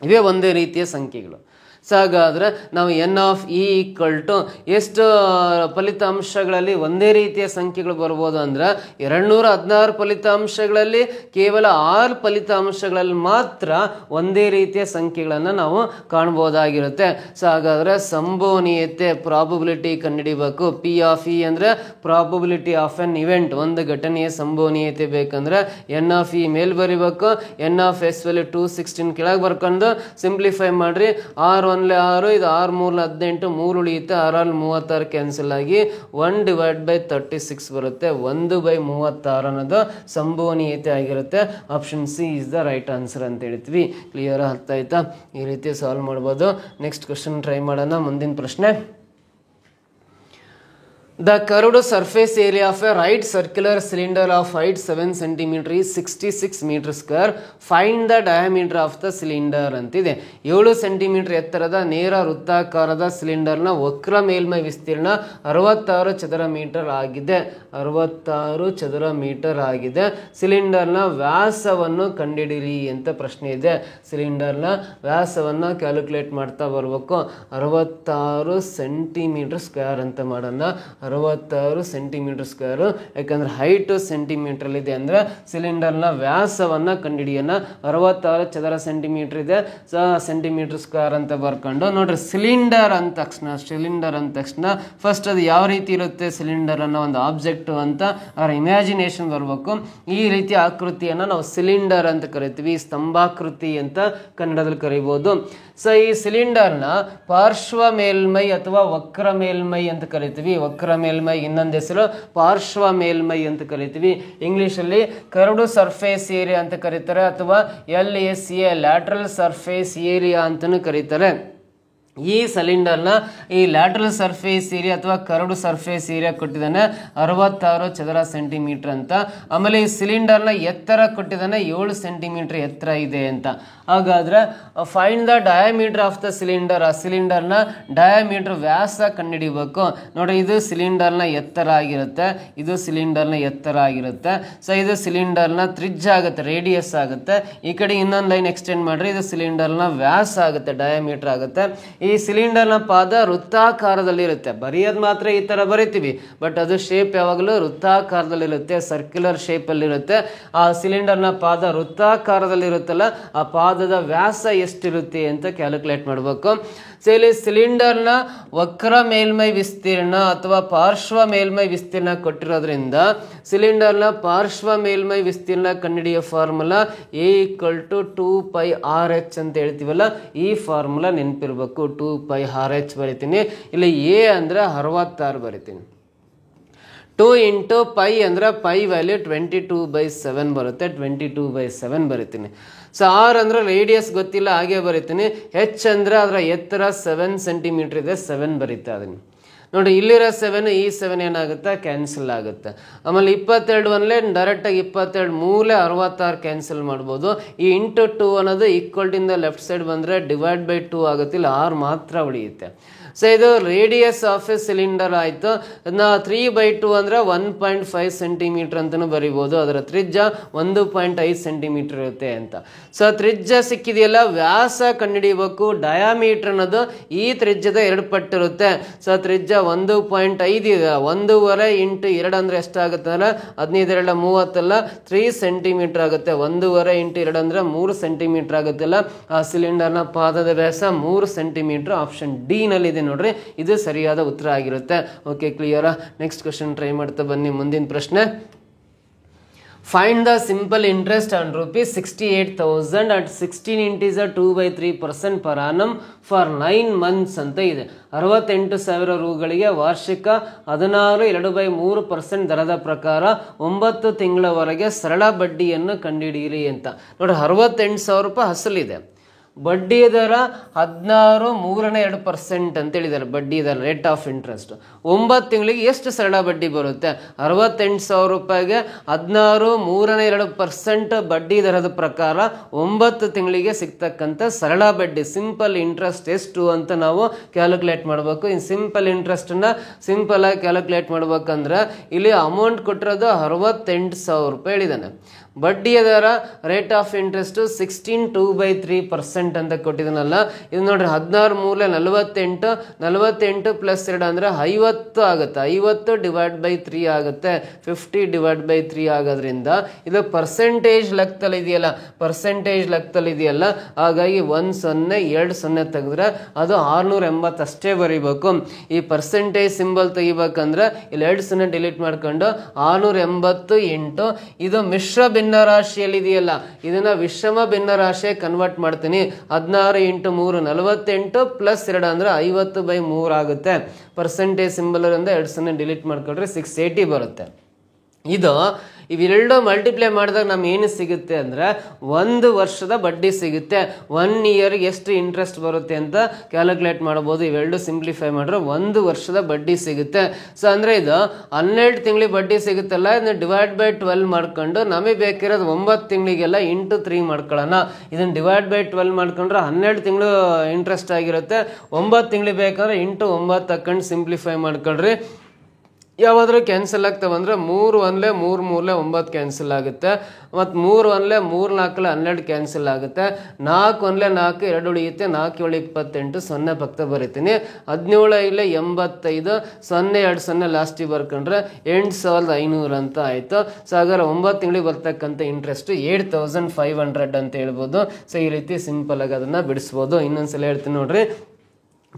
ಇವೇ ಒಂದೇ ರೀತಿಯ ಸಂಖ್ಯೆಗಳು. ಸೊ ಹಾಗಾದರೆ ನಾವು N of E equal to ಎಷ್ಟು ಫಲಿತಾಂಶಗಳಲ್ಲಿ ಒಂದೇ ರೀತಿಯ ಸಂಖ್ಯೆಗಳು ಬರ್ಬೋದು ಅಂದ್ರೆ 216 ಫಲಿತಾಂಶಗಳಲ್ಲಿ ಕೇವಲ 6 ಫಲಿತಾಂಶಗಳಲ್ಲಿ ಮಾತ್ರ ಒಂದೇ ರೀತಿಯ ಸಂಖ್ಯೆಗಳನ್ನು ನಾವು ಕಾಣ್ಬೋದಾಗಿರುತ್ತೆ. ಸೊ ಹಾಗಾದರೆ ಸಂಭವನೀಯತೆ ಪ್ರಾಬಬಿಲಿಟಿ ಕಂಡುಹಿಡಿಬೇಕು. ಪಿ ಆಫ್ ಇ ಅಂದರೆ ಪ್ರಾಬಬಿಲಿಟಿ ಆಫ್ ಎನ್ ಇವೆಂಟ್, ಒಂದು ಘಟನೆಯ ಸಂಭವನೀಯತೆ ಬೇಕಂದ್ರೆ ಎನ್ ಆಫ್ ಇ ಮೇಲ್ ಬರಿಬೇಕು, ಎನ್ ಆಫ್ ಎಸ್ ವ್ಯಾಲ್ಯೂ 216 ಕೆಳಗೆ ಬರ್ಕೊಂಡು ಸಿಂಪ್ಲಿಫೈ ಮಾಡ್ರಿ. 6 1 6, ಇದು 6 3 18, 3 ಉಳಿಯುತ್ತೆ, 6 36 ಕ್ಯಾನ್ಸಲ್ ಆಗಿ 1/36 ಬರುತ್ತೆ. 1/36 ಅನ್ನೋದು ಸಂಭವನೀಯತೆ ಆಗಿರುತ್ತೆ. Option C is the right answer ಅಂತ ಹೇಳ್ತೀವಿ. ಕ್ಲಿಯರ್ ಅರ್ಥ ಆಯ್ತಾ? ಈ ರೀತಿ ಸಾಲ್ವ್ ಮಾಡ್ಬೋದು. ನೆಕ್ಸ್ಟ್ ಕ್ವಶನ್ ಟ್ರೈ ಮಾಡೋಣ. ಮುಂದಿನ ಪ್ರಶ್ನೆ, the curved surface area of a right circular cylinder of height 7 cm is 66 meter square. Find the diameter of the cylinder ಅಂತಿದೆ. 7 ಸೆಂಟಿಮೀಟರ್ ಎತ್ತರದ ನೇರ ವೃತ್ತಾಕಾರದ ಸಿಲಿಂಡರ್ನ ವಕ್ರ ಮೇಲ್ಮೈ ವಿಸ್ತೀರ್ಣ 66 ಚದರ ಮೀಟರ್ ಆಗಿದೆ. 66 ಚದರ ಮೀಟರ್ ಆಗಿದೆ. ಸಿಲಿಂಡರ್ನ ವ್ಯಾಸವನ್ನು ಕಂಡುಹಿಡಿಯಿರಿ ಅಂತ ಪ್ರಶ್ನೆ ಇದೆ. ಸಿಲಿಂಡರ್ನ ವ್ಯಾಸವನ್ನು ಕ್ಯಾಲ್ಕುಲೇಟ್ ಮಾಡ್ತಾ ಬರಬೇಕು. 66 ಸೆಂಟಿಮೀಟರ್ ಸ್ಕ್ವೇರ್ ಅಂತ ಮಾಡೋಣ. 66 ಸೆಂಟಿಮೀಟರ್ ಸ್ಕ್ವೇರು, ಯಾಕಂದ್ರೆ ಹೈಟು ಸೆಂಟಿಮೀಟ್ರಲ್ಲಿದೆ ಅಂದರೆ ಸಿಲಿಂಡರ್ನ ವ್ಯಾಸವನ್ನು ಕಂಡುಹಿಡಿಯೋಣ. 66 ಚದರ ಸೆಂಟಿಮೀಟರ್ ಇದೆ, ಸೆಂಟಿಮೀಟರ್ ಸ್ಕ್ವೇರ್ ಅಂತ ಬರ್ಕೊಂಡು ನೋಡ್ರಿ. ಸಿಲಿಂಡರ್ ಅಂದ ತಕ್ಷಣ ಫಸ್ಟ್ ಅದು ಯಾವ ರೀತಿ ಇರುತ್ತೆ ಸಿಲಿಂಡರ್ ಅನ್ನೋ ಒಂದು ಆಬ್ಜೆಕ್ಟ್ ಅಂತ ಅವರ ಇಮ್ಯಾಜಿನೇಷನ್ ಬರಬೇಕು. ಈ ರೀತಿ ಆಕೃತಿಯನ್ನು ನಾವು ಸಿಲಿಂಡರ್ ಅಂತ ಕರಿತೀವಿ, ಸ್ತಂಭಾಕೃತಿ ಅಂತ ಕನ್ನಡದಲ್ಲಿ ಕರಿಬೋದು. ಸೊ ಈ ಸಿಲಿಂಡರ್ನ ಪಾರ್ಶ್ವ ಮೇಲ್ಮೈ ಅಥವಾ ವಕ್ರ ಮೇಲ್ಮೈ ಅಂತ ಕರಿತೀವಿ. ವಕ್ರ ಮೇಲ್ಮೈ ಇನ್ನೊಂದು ಹೆಸರು ಪಾರ್ಶ್ವ ಮೇಲ್ಮೈ ಅಂತ ಕರಿತೀವಿ. ಇಂಗ್ಲಿಷಲ್ಲಿ ಕರ್ವ್ಡ್ ಸರ್ಫೇಸ್ ಏರಿಯಾ ಅಂತ ಕರೀತಾರೆ, ಅಥವಾ LSA ಲ್ಯಾಟ್ರಲ್ ಸರ್ಫೇಸ್ ಏರಿಯಾ ಅಂತಲೂ ಕರೀತಾರೆ. ಈ ಸಿಲಿಂಡರ್ನ ಈ ಲ್ಯಾಟ್ರಲ್ ಸರ್ಫೇಸ್ ಏರಿಯಾ ಅಥವಾ ಕರ್ವ್ಡ್ ಸರ್ಫೇಸ್ ಏರಿಯಾ ಕೊಟ್ಟಿದ್ದಾನೆ 66 ಚದರ ಸೆಂಟಿಮೀಟರ್ ಅಂತ. ಆಮೇಲೆ ಈ ಸಿಲಿಂಡರ್ನ ಎತ್ತರ ಕೊಟ್ಟಿದ್ದಾನೆ 7 ಸೆಂಟಿಮೀಟರ್ ಎತ್ತರ ಇದೆ ಅಂತ. ಹಾಗಾದ್ರೆ find the diameter of the cylinder, ಆ ಸಿಲಿಂಡರ್ನ ಡಯಾಮೀಟರ್ ವ್ಯಾಸ ಕಂಡುಹಿಡಿಬೇಕು. ನೋಡಿ, ಇದು ಸಿಲಿಂಡರ್ನ ಎತ್ತರ ಆಗಿರುತ್ತೆ, ಇದು ಸಿಲಿಂಡರ್ನ ಎತ್ತರ ಆಗಿರುತ್ತೆ. ಸೊ ಇದು ಸಿಲಿಂಡರ್ನ ತ್ರಿಜ್ಯ ಆಗುತ್ತೆ, ರೇಡಿಯಸ್ ಆಗುತ್ತೆ. ಈ ಕಡೆ ಇನ್ನೊಂದು ಲೈನ್ ಎಕ್ಸ್ಟೆಂಡ್ ಮಾಡ್ರಿ, ಇದು ಸಿಲಿಂಡರ್ನ ವ್ಯಾಸ ಆಗುತ್ತೆ, ಡಯಾಮೀಟರ್ ಆಗುತ್ತೆ. ಈ ಸಿಲಿಂಡರ್ನ ಪಾದ ವೃತ್ತಾಕಾರದಲ್ಲಿ ಇರುತ್ತೆ. ಬರೆಯೋದು ಮಾತ್ರ ಈ ತರ ಬರಿತೀವಿ, ಬಟ್ ಅದು ಶೇಪ್ ಯಾವಾಗಲೂ ವೃತ್ತಾಕಾರದಲ್ಲಿರುತ್ತೆ, ಸರ್ಕ್ಯುಲರ್ ಶೇಪ್ ಅಲ್ಲಿ ಇರುತ್ತೆ. ಆ ಸಿಲಿಂಡರ್ನ ಪಾದ ವೃತ್ತಾಕಾರದಲ್ಲಿ ಇರುತ್ತಲ್ಲ, ಆ ಪಾದದ ವ್ಯಾಸ ಎಷ್ಟಿರುತ್ತೆ ಅಂತ ಕ್ಯಾಲ್ಕುಲೇಟ್ ಮಾಡಬೇಕು. ಸೊ ಇಲ್ಲಿ ಸಿಲಿಂಡರ್ನ ವಕ್ರ ಮೇಲ್ಮೈ ವಿಸ್ತೀರ್ಣ ಅಥವಾ ಪಾರ್ಶ್ವ ಮೇಲ್ಮೈ ವಿಸ್ತೀರ್ಣ ಕೊಟ್ಟಿರೋದ್ರಿಂದ ಸಿಲಿಂಡರ್ನ ಪಾರ್ಶ್ವ ಮೇಲ್ಮೈ ವಿಸ್ತೀರ್ಣ ಕಂಡುಹಿಡಿಯೋ ಫಾರ್ಮುಲಾ A = 2πRh ಅಂತ ಹೇಳ್ತೀವಲ್ಲ, ಈ ಫಾರ್ಮುಲಾ ನೆನಪಿರ್ಬೇಕು. 2πRh ಬರಿತೀನಿ. ಇಲ್ಲಿ A ಅಂದ್ರೆ 66 ಬರಿತೀನಿ. 2 × π ಅಂದ್ರೆ π ವ್ಯಾಲ್ಯೂ 22/7 ಬರುತ್ತೆ, 22/7 ಬರಿತೀನಿ. ಸೊ R ಅಂದ್ರೆ ರೇಡಿಯಸ್ ಗೊತ್ತಿಲ್ಲ, ಹಾಗೆ ಬರಿತೀನಿ. H ಅಂದ್ರೆ ಅದರ ಎತ್ತರ 7 ಸೆಂಟಿಮೀಟರ್ ಇದೆ, 7 ಬರೀತಾ ಅದನ್ನು. ನೋಡಿ, ಇಲ್ಲಿರೋ 7 ಈ 7 ಏನಾಗುತ್ತೆ, ಕ್ಯಾನ್ಸಲ್ ಆಗುತ್ತೆ. ಆಮೇಲೆ 22 ಅಲ್ಲೇ ಡೈರೆಕ್ಟಾಗಿ 22 ಮೂಲೆ 66 ಕ್ಯಾನ್ಸಲ್ ಮಾಡ್ಬೋದು. ಈ × 2 ಅನ್ನೋದು ಈಕ್ವಲ್ ಇಂದ ಲೆಫ್ಟ್ ಸೈಡ್ ಬಂದರೆ ಡಿವೈಡ್ ಬೈ 2 ಆಗುತ್ತೆ, ಇಲ್ಲಿ R ಮಾತ್ರ ಉಳಿಯುತ್ತೆ. ಸೊ ಇದು ರೇಡಿಯಸ್ ಆಫ್ ಎ ಸಿಲಿಂಡರ್ ಆಯಿತು. 3/2 ಅಂದರೆ 1.5 ಸೆಂಟಿಮೀಟರ್ ಅಂತಲೂ ಬರಿಬೋದು. ಅದರ ತ್ರಿಜ್ಯ 1.5 ಸೆಂಟಿಮೀಟರ್ ಇರುತ್ತೆ ಅಂತ. ಸೊ ತ್ರಿಜ್ಯ ಸಿಕ್ಕಿದೆಯಲ್ಲ, ವ್ಯಾಸ ಕಂಡುಹಿಡಿಯಬೇಕು. ಡಯಾಮೀಟರ್ ಅನ್ನೋದು ಈ ತ್ರಿಜ್ಯದ 2 ಪಟ್ಟಿರುತ್ತೆ. ಸೊ ತ್ರಿಜ್ಯ 1.5 ಇದೆ. 1.5 ಇಂಟು 2 ಅಂದರೆ ಎಷ್ಟಾಗುತ್ತಲ್ಲ, 15 30 3 ಸೆಂಟಿಮೀಟರ್ ಆಗುತ್ತೆ. 1.5 ಇಂಟು 2 ಅಂದರೆ 3 ಸೆಂಟಿಮೀಟರ್ ಆಗುತ್ತಲ್ಲ. ಆ ಸಿಲಿಂಡರ್ನ ಪಾದದ ವ್ಯಾಸ 3 ಸೆಂಟಿಮೀಟರ್. ಆಪ್ಷನ್ ಡಿ ನಲ್ಲಿದೆ ನೋಡ್ರಿ, ಇದು ಸರಿಯಾದ ಉತ್ತರ ಆಗಿರುತ್ತೆ. ಓಕೆ, ಕ್ಲಿಯರಾ? ನೆಕ್ಸ್ಟ್ ಕ್ವಶನ್ ಟ್ರೈ ಮಾಡ್ತಾ ಬನ್ನಿ. ಮುಂದಿನ ಪ್ರಶ್ನೆ, find the simple interest on rupees 68,000 at 16 integer 2/3% per annum for 9 months ಅಂತ ಇದೆ. 68,000 ರೂಗಳಿಗೆ ವಾರ್ಷಿಕ 16 ದರದ ಪ್ರಕಾರ 9 ತಿಂಗಳವರೆಗೆ ಸರಳ ಬಡ್ಡಿಯನ್ನು ಕಂಡುಹಿಡಿಯಿರಿ ಅಂತ. ನೋಡಿ, 68,000 ರೂಪಾಯಿ ಅಸಲಿದೆ. ಬಡ್ಡಿ ದರ 16 3/2% ಅಂತ ಹೇಳಿದ್ದಾರೆ. ಬಡ್ಡಿ ದರ, ರೇಟ್ ಆಫ್ ಇಂಟ್ರೆಸ್ಟ್ 9 ತಿಂಗಳಿಗೆ ಎಷ್ಟು ಸರಳ ಬಡ್ಡಿ ಬರುತ್ತೆ? 68,000 ರೂಪಾಯಿಗೆ 16 3/2% ಬಡ್ಡಿ ದರದ ಪ್ರಕಾರ 9 ತಿಂಗಳಿಗೆ ಸಿಗ್ತಕ್ಕಂಥ ಸರಳ ಬಡ್ಡಿ, ಸಿಂಪಲ್ ಇಂಟ್ರೆಸ್ಟ್ ಎಷ್ಟು ಅಂತ ನಾವು ಕ್ಯಾಲ್ಕುಲೇಟ್ ಮಾಡಬೇಕು. ಈ ಸಿಂಪಲ್ ಇಂಟ್ರೆಸ್ಟನ್ನು ಸಿಂಪಲ್ ಆಗಿ ಕ್ಯಾಲ್ಕುಲೇಟ್ ಮಾಡ್ಬೇಕಂದ್ರೆ ಇಲ್ಲಿ ಅಮೌಂಟ್ ಕೊಟ್ಟಿರೋದು 68,000 ರೂಪಾಯಿ ಹೇಳಿದ್ದಾನೆ. ಬಡ್ಡಿಯ ದರ, ರೇಟ್ ಆಫ್ ಇಂಟ್ರೆಸ್ಟ್ 16 2/3% ಅಂತ ಕೊಟ್ಟಿದ್ದಾನಲ್ಲ. ಇದು ನೋಡ್ರಿ, 16 ಮೂಲೆ 48, 48 ಪ್ಲಸ್ 2 ಅಂದರೆ 50 ಆಗುತ್ತೆ. 50 /3 ಆಗುತ್ತೆ. 50 /3 ಆಗೋದ್ರಿಂದ ಇದು ಪರ್ಸೆಂಟೇಜ್ ಲೆಕ್ಕದಲ್ಲಿ ಇದೆಯಲ್ಲ, ಹಾಗಾಗಿ 1 0 2 0 ತೆಗೆದ್ರೆ ಅದು 680 ಅಷ್ಟೇ ಬರೀಬೇಕು. ಈ ಪರ್ಸೆಂಟೇಜ್ ಸಿಂಬಲ್ ತೆಗಿಬೇಕಂದ್ರೆ ಇಲ್ಲಿ 2 0 ಡಿಲೀಟ್ ಮಾಡ್ಕೊಂಡು 680 ಇಂಟು ಇದು ಮಿಶ್ರ ಭಿನ್ನರಾಶಿಯಲ್ಲಿ ಇದೆಯಲ್ಲ, ಇದನ್ನ ವಿಷಮ ಭಿನ್ನರಾಶಿ ಕನ್ವರ್ಟ್ ಮಾಡ್ತೀನಿ. 16 × 3 48 ಪ್ಲಸ್ 2 ಅಂದರೆ 50/3 ಆಗುತ್ತೆ. ಪರ್ಸೆಂಟೇಜ್ ಸಿಂಬಲ್ ಇಂದ 2 0 ಡಿಲೀಟ್ ಮಾಡ್ಕೊಂಡ್ರೆ 680 ಬರುತ್ತೆ. ಇದು ಇವೆರಡು ಮಲ್ಟಿಪ್ಲೈ ಮಾಡಿದಾಗ ನಮ್ಗೆ ಏನು ಸಿಗುತ್ತೆ ಅಂದರೆ 1 ವರ್ಷದ ಬಡ್ಡಿ ಸಿಗುತ್ತೆ. 1 ಇಯರ್ಗೆ ಎಷ್ಟು ಇಂಟ್ರೆಸ್ಟ್ ಬರುತ್ತೆ ಅಂತ ಕ್ಯಾಲ್ಕುಲೇಟ್ ಮಾಡ್ಬೋದು. ಇವೆರಡು ಸಿಂಪ್ಲಿಫೈ ಮಾಡಿದ್ರೆ 1 ವರ್ಷದ ಬಡ್ಡಿ ಸಿಗುತ್ತೆ. ಸೊ ಅಂದರೆ ಇದು 12 ತಿಂಗಳಿಗೆ ಬಡ್ಡಿ ಸಿಗುತ್ತಲ್ಲ, ಇದನ್ನ /12 ಮಾಡ್ಕೊಂಡು ನಮಗೆ ಬೇಕಿರೋದು 9 ತಿಂಗಳಿಗೆಲ್ಲ ಇಂಟು 3 ಮಾಡ್ಕೊಳ್ಳೋಣ. ಇದನ್ನು /12 ಮಾಡ್ಕೊಂಡ್ರೆ 12 ತಿಂಗಳು ಇಂಟ್ರೆಸ್ಟ್ ಆಗಿರುತ್ತೆ. 9 ತಿಂಗಳಿಗೆ ಬೇಕಾದ್ರೆ ಇಂಟು 9 ತಕೊಂಡು ಸಿಂಪ್ಲಿಫೈ ಮಾಡ್ಕೊಳ್ರಿ. ಯಾವಾದರೂ ಕ್ಯಾನ್ಸಲ್ ಆಗ್ತಾವಂದ್ರೆ 3 1 3 3 9 ಕ್ಯಾನ್ಸಲ್ ಆಗುತ್ತೆ. ಮತ್ತು 3 1 3 4 12 ಕ್ಯಾನ್ಸಲ್ ಆಗುತ್ತೆ. 4 1 4 2 ಉಳಿಯುತ್ತೆ. 4 7 28 0 ಪಕ್ಕ ಬರೀತೀನಿ. 17 85 0 2 0 ಲಾಸ್ಟಿಗೆ ಬರ್ಕೊಂಡ್ರೆ 8500 ಅಂತ ಆಯಿತು. ಸೊ ಹಾಗಾದ್ರೆ 9 ತಿಂಗಳಿಗೆ ಬರ್ತಕ್ಕಂಥ ಇಂಟ್ರೆಸ್ಟ್ 8500 ಅಂತ ಹೇಳ್ಬೋದು. ಸೊ ಈ ರೀತಿ ಸಿಂಪಲ್ ಆಗಿ ಅದನ್ನು ಬಿಡಿಸ್ಬೋದು. ಇನ್ನೊಂದ್ಸಲ ಹೇಳ್ತೀನಿ ನೋಡ್ರಿ,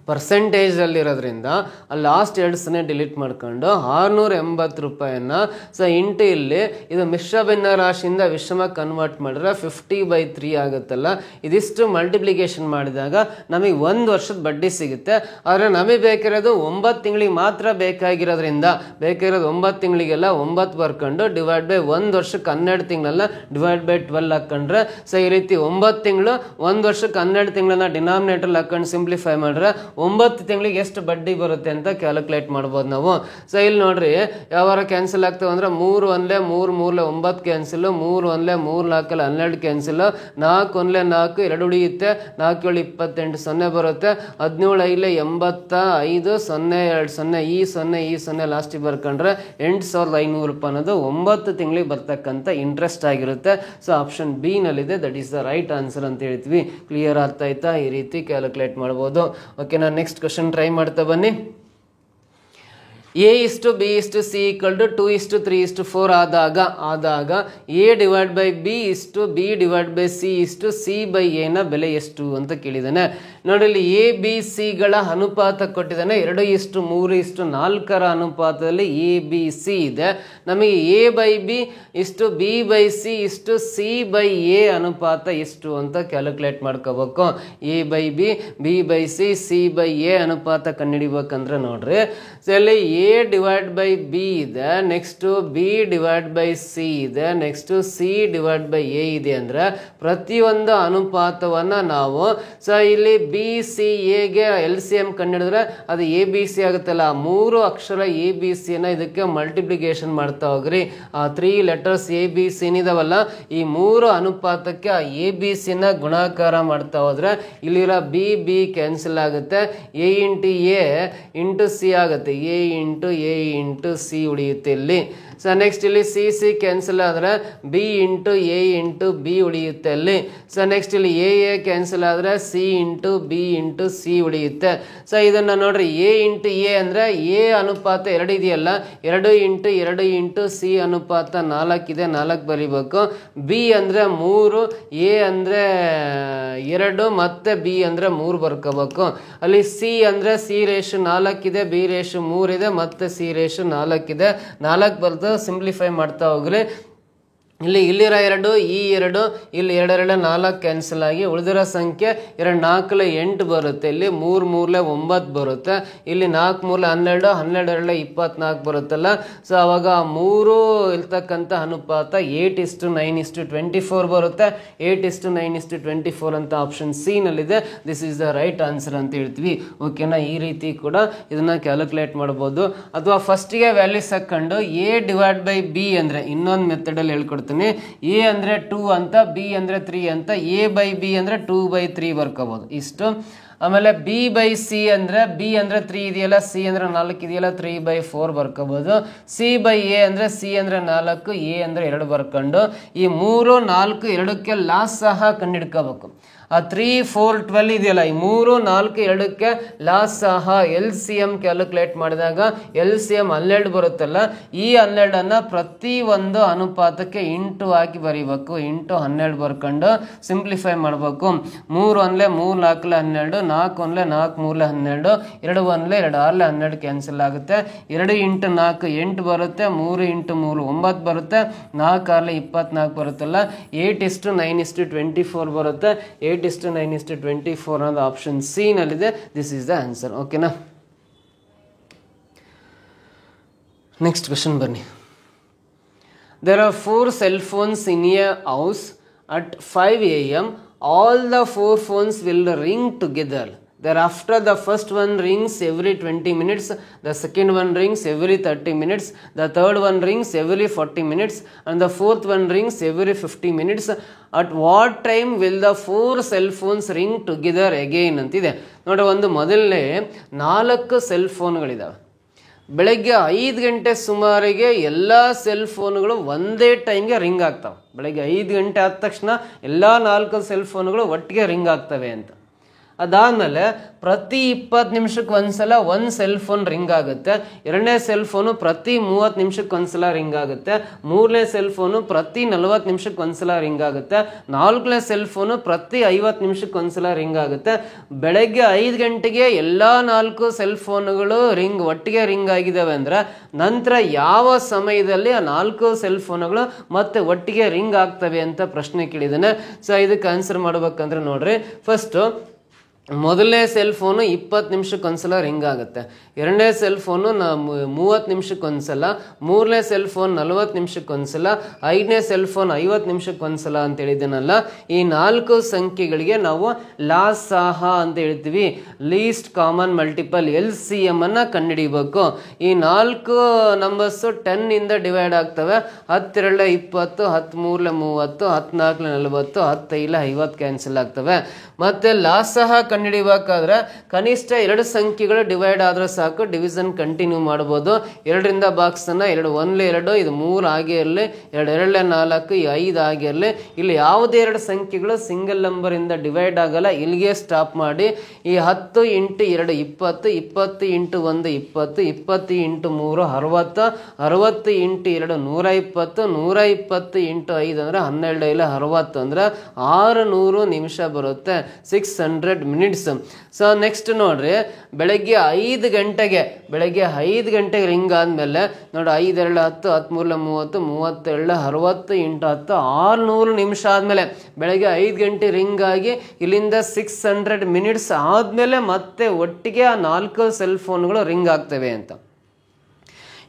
ಪರ್ಸೆಂಟೇಜಲ್ಲಿರೋದ್ರಿಂದ ಅಲ್ಲಿ ಲಾಸ್ಟ್ 2 0 ಡಿಲೀಟ್ ಮಾಡ್ಕೊಂಡು 680 ರೂಪಾಯಿಯನ್ನು ಸೊ ಇಂಟು ಇಲ್ಲಿ ಇದು ಮಿಶ್ರ ಭಿನ್ನ ರಾಶಿಯಿಂದ ವಿಷಮ ಕನ್ವರ್ಟ್ ಮಾಡಿದ್ರೆ 50/3 ಆಗುತ್ತಲ್ಲ. ಇದಿಷ್ಟು ಮಲ್ಟಿಪ್ಲಿಕೇಶನ್ ಮಾಡಿದಾಗ ನಮಗೆ 1 ವರ್ಷದ ಬಡ್ಡಿ ಸಿಗುತ್ತೆ. ಆದರೆ ನಮಗೆ ಬೇಕಿರೋದು 9 ತಿಂಗಳಿಗೆ ಮಾತ್ರ ಬೇಕಾಗಿರೋದ್ರಿಂದ ಬೇಕಿರೋದು 9 ತಿಂಗಳಿಗೆಲ್ಲ 9 ಬರ್ಕೊಂಡು /1 ವರ್ಷಕ್ಕೆ 12 ತಿಂಗಳಲ್ಲ /12 ಹಾಕೊಂಡ್ರೆ ಸೊ ಈ ರೀತಿ 9 ತಿಂಗಳು 1 ವರ್ಷಕ್ಕೆ 12 ತಿಂಗಳನ್ನ ಡಿನಾಮಿನೇಟರ್ ಹಾಕೊಂಡು ಸಿಂಪ್ಲಿಫೈ ಮಾಡಿದ್ರೆ 9 ತಿಂಗಳಿಗೆ ಎಷ್ಟು ಬಡ್ಡಿ ಬರುತ್ತೆ ಅಂತ ಕ್ಯಾಲ್ಕುಲೇಟ್ ಮಾಡ್ಬೋದು ನಾವು. ಸೊ ಇಲ್ಲಿ ನೋಡ್ರಿ, ಯಾವಾರ ಕ್ಯಾನ್ಸಲ್ ಆಗ್ತಾವೆ ಅಂದ್ರೆ 3 1 3 3 9 ಕ್ಯಾನ್ಸಲ್, 3 1 3 4 12 ಕ್ಯಾನ್ಸಲ್, 4 1 4 2 ಉಳಿಯುತ್ತೆ. 4 7 28 0 ಬರುತ್ತೆ. 17 85 0 2 0 ಈ 0 ಲಾಸ್ಟಿಗೆ ಬರ್ಕೊಂಡ್ರೆ 8500 ರೂಪಾಯಿ ಅನ್ನೋದು 9 ತಿಂಗಳಿಗೆ ಬರ್ತಕ್ಕಂಥ ಇಂಟ್ರೆಸ್ಟ್ ಆಗಿರುತ್ತೆ. ಸೊ ಆಪ್ಷನ್ ಬಿ ನಲ್ಲಿದೆ, that is the right answer ಅಂತ ಹೇಳ್ತೀವಿ. ಕ್ಲಿಯರ್ ಆಗ್ತಾ ಆಯ್ತಾ? ಈ ರೀತಿ ಕ್ಯಾಲ್ಕುಲೇಟ್ ಮಾಡ್ಬೋದು. ಓಕೆ, ನಾನು ನೆಕ್ಸ್ಟ್ ಕ್ವಶನ್ ಟ್ರೈ ಮಾಡ್ತಾ ಬನ್ನಿ. A/B/C = 2:3:4 ಆದಾಗ A/B/B/C/C/A ನ ಬೆಲೆ ಎಷ್ಟು ಅಂತ ಕೇಳಿದ್ದಾನೆ. ನೋಡಿ, ಇಲ್ಲಿ ABC ಗಳ ಅನುಪಾತ ಕೊಟ್ಟಿದ್ದಾನೆ. 2:3:4 ಅನುಪಾತದಲ್ಲಿ ABC ಇದೆ. ನಮಗೆ A/B/B/C/C/A ಅನುಪಾತ ಎಷ್ಟು ಅಂತ ಕ್ಯಾಲ್ಕುಲೇಟ್ ಮಾಡ್ಕೋಬೇಕು. A/B/B/C/C/A ಅನುಪಾತ ಕಂಡುಹಿಡಿಬೇಕಂದ್ರೆ ನೋಡ್ರಿ, ಇಲ್ಲಿ A/B ಇದೆ, ನೆಕ್ಸ್ಟ್ B/C ಇದೆ, ನೆಕ್ಸ್ಟ್ C/A ಇದೆ. ಅಂದ್ರೆ ಪ್ರತಿಯೊಂದು ಅನುಪಾತವನ್ನ ನಾವು ಸೊ ಇಲ್ಲಿ ABCAಗೆ LCM ಕಂಡುಹಿಡಿದ್ರೆ ಅದು ABC ಆಗುತ್ತಲ್ಲ. 3 ಅಕ್ಷರ ABCನ ಇದಕ್ಕೆ ಮಲ್ಟಿಪ್ಲಿಕೇಶನ್ ಮಾಡ್ತಾ ಹೋಗ್ರಿ. ಆ 3 ಲೆಟರ್ಸ್ ABC ಇದಾವಲ್ಲ, ಈ 3 ಅನುಪಾತಕ್ಕೆ ಆ ABCನ ಗುಣಾಕಾರ ಮಾಡ್ತಾ ಹೋದ್ರೆ ಇಲ್ಲಿರೋ B ಕ್ಯಾನ್ಸಲ್ ಆಗುತ್ತೆ. A into A into C ಆಗುತ್ತೆ. A ಇಂಟು C ಉಳಿಯುತ್ತೆ ಇಲ್ಲಿ. ಸೊ ನೆಕ್ಸ್ಟ್ ಇಲ್ಲಿ C ಕ್ಯಾನ್ಸಲ್ ಆದರೆ B into A into B ಉಳಿಯುತ್ತೆ ಅಲ್ಲಿ. ಸೊ ನೆಕ್ಸ್ಟ್ ಇಲ್ಲಿ A ಕ್ಯಾನ್ಸಲ್ ಆದರೆ C into B into C ಉಳಿಯುತ್ತೆ. ಸೊ ಇದನ್ನು ನೋಡ್ರಿ, A ಇಂಟು A ಅಂದರೆ A ಅನುಪಾತ 2 ಇದೆಯಲ್ಲ, 2 ಇಂಟು C ಅನುಪಾತ 4 ಇದೆ, 4 ಬರಿಬೇಕು. B ಅಂದರೆ 3, A ಅಂದರೆ 2 ಮತ್ತೆ B ಅಂದರೆ 3 ಬರ್ಕೋಬೇಕು. ಅಲ್ಲಿ C ಅಂದರೆ C ರೇಷು 4 ಇದೆ, B ರೇಷು 3 ಇದೆ, ಮತ್ತೆ C ರೇಷು 4 ಇದೆ. 4 ಬರ್ದು ಸಿಂಪ್ಲಿಫೈ ಮಾಡ್ತಾ ಹೋಗ್ರಿ. ಇಲ್ಲಿರೋ 2 ಈ 2 ಇಲ್ಲಿ 2 4 ಕ್ಯಾನ್ಸಲ್ ಆಗಿ ಉಳಿದಿರೋ ಸಂಖ್ಯೆ 2 4 8 ಬರುತ್ತೆ. ಇಲ್ಲಿ 3 3 9 ಬರುತ್ತೆ. ಇಲ್ಲಿ 4 3 12 12 24 ಬರುತ್ತಲ್ಲ. ಸೊ ಅವಾಗ 3 ಇರ್ತಕ್ಕಂಥ ಅನುಪಾತ 8:9:24 ಬರುತ್ತೆ. 8:9:24 ಅಂತ ಆಪ್ಷನ್ ಸಿ ನಲ್ಲಿದೆ. This is the right answer ಅಂತ ಹೇಳ್ತೀವಿ. ಓಕೆನಾ? ಈ ರೀತಿ ಕೂಡ ಇದನ್ನ ಕ್ಯಾಲ್ಕುಲೇಟ್ ಮಾಡ್ಬೋದು. ಅಥವಾ ಫಸ್ಟಿಗೆ ವ್ಯಾಲ್ಯೂಸ್ ಹಾಕೊಂಡು A/B ಅಂದರೆ ಇನ್ನೊಂದು ಮೆಥಡಲ್ಲಿ ಹೇಳ್ಕೊಡ್ತೀನಿ. A ಅಂದರೆ 2 ಅಂತ, B ಅಂದರೆ 3 ಅಂತ, A/B ಅಂದರೆ 2/3 ಬರ್ಕೋಬಹುದು ಇಷ್ಟು. ಆಮೇಲೆ B/C ಅಂದರೆ B ಅಂದರೆ 3 ಇದೆಯಲ್ಲ, C ಅಂದರೆ 4 ಇದೆಯಲ್ಲ, 3/4 ಬರ್ಕೋಬಹುದು. C/A ಅಂದರೆ C ಅಂದರೆ 4, A ಅಂದರೆ 2 ಬರ್ಕೊಂಡು ಈ 3 4 2ಕ್ಕೆ ಲಾಸ್ ಸಹ ಕಂಡಿಡ್ಕೋಬೇಕು. ಆ 3 4 12 ಇದೆಯಲ್ಲ, ಈ 3 4 2ಕ್ಕೆ ಲಾಸ್ ಸಹ LCM ಕ್ಯಾಲ್ಕುಲೇಟ್ ಮಾಡಿದಾಗ LCM 12 ಬರುತ್ತಲ್ಲ, ಈ 12ಅನ್ನು ಪ್ರತಿ ಒಂದು ಅನುಪಾತಕ್ಕೆ ಇಂಟು ಹಾಕಿ ಬರೀಬೇಕು. ಇಂಟು 12 ಬರ್ಕೊಂಡು ಸಿಂಪ್ಲಿಫೈ ಮಾಡಬೇಕು. 3 1 3 4 12, 4 1 4 3 12, 2 1 2 6 12 ಕ್ಯಾನ್ಸಲ್ ಆಗುತ್ತೆ. 2 ಇಂಟು 4 8 ಬರುತ್ತೆ, 3 ಇಂಟು 3 9 ಬರುತ್ತೆ, 4 6 24 ಬರುತ್ತಲ್ಲ, 8:9:24 ಬರುತ್ತೆ. 8:9:24 ಅನ್ನೋದು ಆಪ್ಷನ್ ಸಿ ನಲ್ಲಿದೆ. This is the answer. ಓಕೆನಾ? ನೆಕ್ಸ್ಟ್ ಕ್ವೆಶ್ಚನ್ ಬನ್ನಿ. There are 4 cell phones in a house at 5 AM. All the 4 phones will ring together. Thereafter, the first one rings every 20 minutes, the second one rings every 30 minutes, the third one rings every 40 minutes, and the fourth one rings every 50 minutes. At what time will the 4 cell phones ring together again ಅಂತಿದೆ. ನೋಡಿ, ಒಂದು ಮೊದಲನೇ 4 cell ಫೋನ್ಗಳಿದಾವೆ. ಬೆಳಗ್ಗೆ 5 ಗಂಟೆ ಸುಮಾರಿಗೆ ಎಲ್ಲ cell ಫೋನ್ಗಳು ಒಂದೇ ಟೈಮ್ಗೆ ರಿಂಗ್ ಆಗ್ತವೆ. ಬೆಳಗ್ಗೆ 5 ಗಂಟೆ ಆದ ತಕ್ಷಣ ಎಲ್ಲ 4 ಸೆಲ್ ಫೋನ್ಗಳು ಒಟ್ಟಿಗೆ ರಿಂಗ್ ಆಗ್ತವೆ ಅಂತ. ಅದಾದಮೇಲೆ ಪ್ರತಿ 20 ನಿಮಿಷಕ್ಕೆ ಒಂದ್ಸಲ ಒಂದು ಸೆಲ್ ಫೋನ್ ರಿಂಗ್ ಆಗುತ್ತೆ. 2ನೇ ಸೆಲ್ ಫೋನು ಪ್ರತಿ 30 ನಿಮಿಷಕ್ಕೆ ಒಂದ್ಸಲ ರಿಂಗ್ ಆಗುತ್ತೆ. 3ನೇ ಸೆಲ್ ಫೋನು ಪ್ರತಿ 40 ನಿಮಿಷಕ್ಕೆ ಒಂದ್ಸಲ ರಿಂಗ್ ಆಗುತ್ತೆ. 4ನೇ ಸೆಲ್ ಫೋನು ಪ್ರತಿ 50 ನಿಮಿಷಕ್ಕೆ ಒಂದ್ಸಲ ರಿಂಗ್ ಆಗುತ್ತೆ. ಬೆಳಗ್ಗೆ 5 ಗಂಟೆಗೆ ಎಲ್ಲ 4 ಸೆಲ್ ಫೋನ್ಗಳು ಒಟ್ಟಿಗೆ ರಿಂಗ್ ಆಗಿದ್ದಾವೆ ಅಂದ್ರೆ ನಂತರ ಯಾವ ಸಮಯದಲ್ಲಿ ಆ 4 ಸೆಲ್ ಫೋನ್ಗಳು ಮತ್ತೆ ಒಟ್ಟಿಗೆ ರಿಂಗ್ ಆಗ್ತವೆ ಅಂತ ಪ್ರಶ್ನೆ ಕೇಳಿದ್ದಾನೆ. ಸೊ ಇದಕ್ಕೆ ಆನ್ಸರ್ ಮಾಡ್ಬೇಕಂದ್ರೆ ನೋಡ್ರಿ, ಫಸ್ಟ್ ಮೊದಲನೇ ಸೆಲ್ ಫೋನು 20 ನಿಮಿಷಕ್ಕೆ ಒಂದ್ಸಲ ರಿಂಗ್ ಆಗುತ್ತೆ. 2ನೇ ಸೆಲ್ ಫೋನು 30 ನಿಮಿಷಕ್ಕೆ ಒಂದ್ಸಲ, 3ನೇ ಸೆಲ್ ಫೋನ್ 40 ನಿಮಿಷಕ್ಕೆ ಒಂದ್ಸಲ, 5ನೇ ಸೆಲ್ ಫೋನ್ 50 ನಿಮಿಷಕ್ಕೆ ಒಂದ್ಸಲ ಅಂತ ಹೇಳಿದ್ದೇನಲ್ಲ, ಈ 4 ಸಂಖ್ಯೆಗಳಿಗೆ ನಾವು ಲಾಸಾಹ ಅಂತ ಹೇಳ್ತೀವಿ. ಲೀಸ್ಟ್ ಕಾಮನ್ ಮಲ್ಟಿಪಲ್ LCM ಅನ್ನ ಕಂಡುಹಿಡಿಬೇಕು. ಈ 4 ನಂಬರ್ಸು 10 ಇಂದ ಡಿವೈಡ್ ಆಗ್ತವೆ. 10 2 20, 13 30, 14 40, 15 50 ಕ್ಯಾನ್ಸಲ್ ಆಗ್ತವೆ. ಮತ್ತೆ ಲಾಸಾಹ ಕಂಡುಹಿಡಿಬೇಕಾದ್ರೆ ಕನಿಷ್ಠ 2 ಸಂಖ್ಯೆಗಳು ಡಿವೈಡ್ ಆದ್ರೆ ಸಾಕು, ಡಿವಿಷನ್ ಕಂಟಿನ್ಯೂ ಮಾಡ್ಬೋದು. 2ರಿಂದ ಬಾಕ್ಸ್ ಅನ್ನ 2 1 2, ಇದು 3 ಆಗೇ ಇರಲಿ, 2 2 4, 5 ಆಗೇ ಇರಲಿ. ಇಲ್ಲಿ ಯಾವುದೇ 2 ಸಂಖ್ಯೆಗಳು ಸಿಂಗಲ್ ನಂಬರ್ ಇಂದ ಡಿವೈಡ್ ಆಗಲ್ಲ, ಇಲ್ಲಿಗೆ ಸ್ಟಾಪ್ ಮಾಡಿ. ಈ 10 × 2 20, 20 × 1 20, 20 × 3 60, 60 × 2 120, 120 × 5 ಅಂದ್ರೆ 12 60 ಅಂದ್ರೆ 600 ನಿಮಿಷ ಬರುತ್ತೆ. 600 ಮಿನಿಟ್ಸ್. ಸೊ ನೆಕ್ಸ್ಟ್ ನೋಡ್ರಿ, ಬೆಳಗ್ಗೆ 5 ಗಂಟೆಗೆ ರಿಂಗ್ ಆದ್ಮೇಲೆ ನೋಡಿ, 5 2 10, 13 30, 32 60 × 10 600 ನಿಮಿಷ ಆದ್ಮೇಲೆ ಬೆಳಗ್ಗೆ 5 ಗಂಟೆ ರಿಂಗ್ ಆಗಿ ಇಲ್ಲಿಂದ 600 ಮಿನಿಟ್ಸ್ ಆದ್ಮೇಲೆ ಮತ್ತೆ ಒಟ್ಟಿಗೆ ಆ 4 ಸೆಲ್ ಫೋನ್ಗಳು ರಿಂಗ್ ಆಗ್ತವೆ ಅಂತ.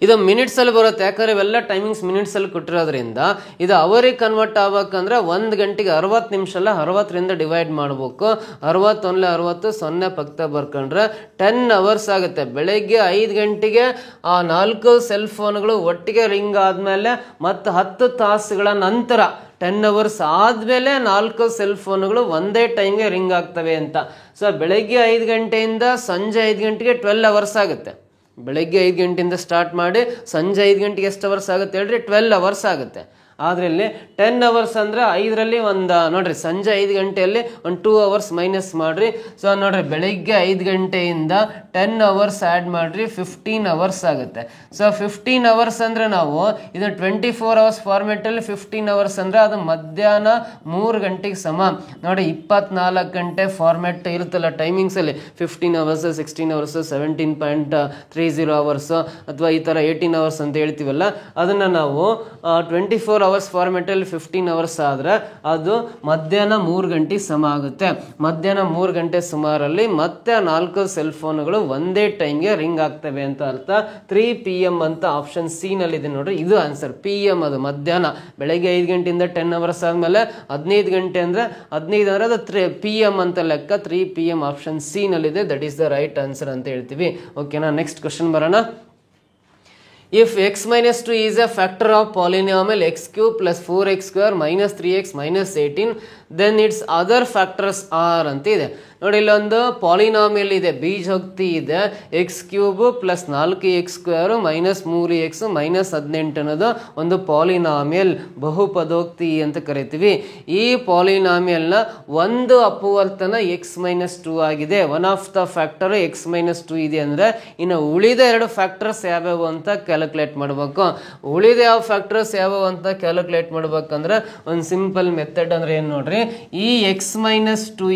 ಇದು ಮಿನಿಟ್ಸಲ್ಲಿ ಬರುತ್ತೆ, ಯಾಕಂದರೆ ಇವೆಲ್ಲ ಟೈಮಿಂಗ್ಸ್ ಮಿನಿಟ್ಸಲ್ಲಿ ಕೊಟ್ಟಿರೋದ್ರಿಂದ ಇದು ಅವರಿಗೆ ಕನ್ವರ್ಟ್ ಆಗ್ಬೇಕಂದ್ರೆ 1 ಗಂಟೆಗೆ 60 ನಿಮಿಷ ಅಲ್ಲ, 60ರಿಂದ ಡಿವೈಡ್ ಮಾಡಬೇಕು. 60 60 0 ಪಕ್ಕ ಬರ್ಕೊಂಡ್ರೆ 10 ಅವರ್ಸ್ ಆಗುತ್ತೆ. ಬೆಳಗ್ಗೆ 5 ಗಂಟೆಗೆ ಆ 4 ಸೆಲ್ ಫೋನ್ಗಳು ಒಟ್ಟಿಗೆ ರಿಂಗ್ ಆದಮೇಲೆ ಮತ್ತು 10 ತಾಸುಗಳ ನಂತರ 10 ಅವರ್ಸ್ ಆದಮೇಲೆ 4 ಸೆಲ್ ಫೋನ್ಗಳು ಒಂದೇ ಟೈಮ್ಗೆ ರಿಂಗ್ ಆಗ್ತವೆ ಅಂತ. ಸೊ ಬೆಳಗ್ಗೆ 5 ಗಂಟೆಯಿಂದ ಸಂಜೆ 5 ಗಂಟೆಗೆ 12 ಅವರ್ಸ್ ಆಗುತ್ತೆ. ಬೆಳಗ್ಗೆ 5 ಗಂಟೆಯಿಂದ ಸ್ಟಾರ್ಟ್ ಮಾಡಿ ಸಂಜೆ 5 ಗಂಟೆಗೆ ಎಷ್ಟು ಅವರ್ಸ್ ಆಗುತ್ತೆ ಹೇಳ್ರಿ? 12 ಅವರ್ಸ್ ಆಗುತ್ತೆ. ಆದರೆ ಇಲ್ಲಿ 10 ಅವರ್ಸ್ ಅಂದರೆ 5ರಲ್ಲಿ ಒಂದು ನೋಡ್ರಿ, ಸಂಜೆ 5 ಗಂಟೆಯಲ್ಲಿ ಒಂದು 2 ಅವರ್ಸ್ ಮೈನಸ್ ಮಾಡಿರಿ. ಸೊ ನೋಡ್ರಿ, ಬೆಳಗ್ಗೆ 5 ಗಂಟೆಯಿಂದ 10 ಅವರ್ಸ್ ಆ್ಯಡ್ ಮಾಡಿರಿ, 15 ಅವರ್ಸ್ ಆಗುತ್ತೆ. ಸೊ 15 ಅವರ್ಸ್ ಅಂದರೆ ನಾವು ಇದನ್ನು 24 ಅವರ್ಸ್ ಫಾರ್ಮೆಟಲ್ಲಿ 15 ಅವರ್ಸ್ ಅಂದರೆ ಅದು ಮಧ್ಯಾಹ್ನ 3 ಗಂಟೆಗೆ ಸಮ. ನೋಡಿ, 24 ಗಂಟೆ ಫಾರ್ಮೆಟ್ ಇರುತ್ತಲ್ಲ ಟೈಮಿಂಗ್ಸಲ್ಲಿ, 15 ಅವರ್ಸ್, 16 ಅವರ್ಸ್, 17.30 ಅವರ್ಸ್ ಅಥವಾ ಈ ಥರ 18 ಅವರ್ಸ್ ಅಂತ ಹೇಳ್ತೀವಲ್ಲ, ಅದನ್ನು ನಾವು 24 ಅವರ್ಸ್ ಫಾರ್ಮೆಟಲ್ಲಿ 15 ಅವರ್ಸ್ ಆದರೆ ಅದು ಮಧ್ಯಾಹ್ನ 3 ಗಂಟೆ ಸಮ ಆಗುತ್ತೆ. ಮಧ್ಯಾಹ್ನ 3 ಗಂಟೆ ಸುಮಾರಲ್ಲಿ ಮತ್ತೆ 4 ಸೆಲ್ ಫೋನ್ಗಳು ಒಂದೇ ಟೈಮ್ಗೆ ರಿಂಗ್ ಆಗ್ತವೆ ಅಂತ ಅರ್ಥ. 3 PM ಅಂತ ಆಪ್ಷನ್ ಸಿ ನಲ್ಲಿದೆ ನೋಡ್ರಿ, ಇದು ಆನ್ಸರ್. PM ಅದು ಮಧ್ಯಾಹ್ನ ಬೆಳಗ್ಗೆ 5 ಗಂಟೆಯಿಂದ 10 ಅವರ್ಸ್ ಆದಮೇಲೆ 15 ಗಂಟೆ ಅಂದರೆ 15 ಅಂದರೆ ಅದು PM ಅಂತ ಲೆಕ್ಕ. 3 PM ಆಪ್ಷನ್ ಸಿ ನಲ್ಲಿದೆ. That is the right answer ಅಂತ ಹೇಳ್ತೀವಿ. ಓಕೆನಾ, ನೆಕ್ಸ್ಟ್ ಕ್ವಶನ್ ಬರೋಣ. If x minus 2 is a factor of polynomial x cube plus 4x square minus 3x minus 18, then its other factors are ಅಂತ ಇದೆ. ನೋಡಿ, ಇಲ್ಲೊಂದು polynomial ಇದೆ, ಬೀಜೋಕ್ತಿ ಇದೆ. X cube plus 4x square minus 3x minus 18 ಅನ್ನೋದು ಒಂದು polynomial, ಬಹುಪದೋಕ್ತಿ ಅಂತ ಕರಿತೀವಿ. ಈ ಪಾಲಿನಾಮಿಯಲ್ನ ಒಂದು ಅಪವರ್ತನ ಎಕ್ಸ್ ಮೈನಸ್ 2 ಆಗಿದೆ. One of the factor X minus 2 ಇದೆ ಅಂದರೆ ಇನ್ನು ಉಳಿದ 2 ಫ್ಯಾಕ್ಟರ್ಸ್ ಯಾವ್ಯಾವು ಅಂತ ಕ್ಯಾಲ್ಕುಲೇಟ್ ಮಾಡಬೇಕು. ಉಳಿದ ಯಾವ ಫ್ಯಾಕ್ಟರ್ಸ್ ಯಾವ್ಯಾವು ಅಂತ ಕ್ಯಾಲ್ಕುಲೇಟ್ ಮಾಡ್ಬೇಕಂದ್ರೆ ಒಂದು ಸಿಂಪಲ್ ಮೆಥಡ್ ಅಂದ್ರೆ ಏನು ನೋಡ್ರಿ, ಈ ಎಕ್ಸ್ ಮೈನಸ್ 2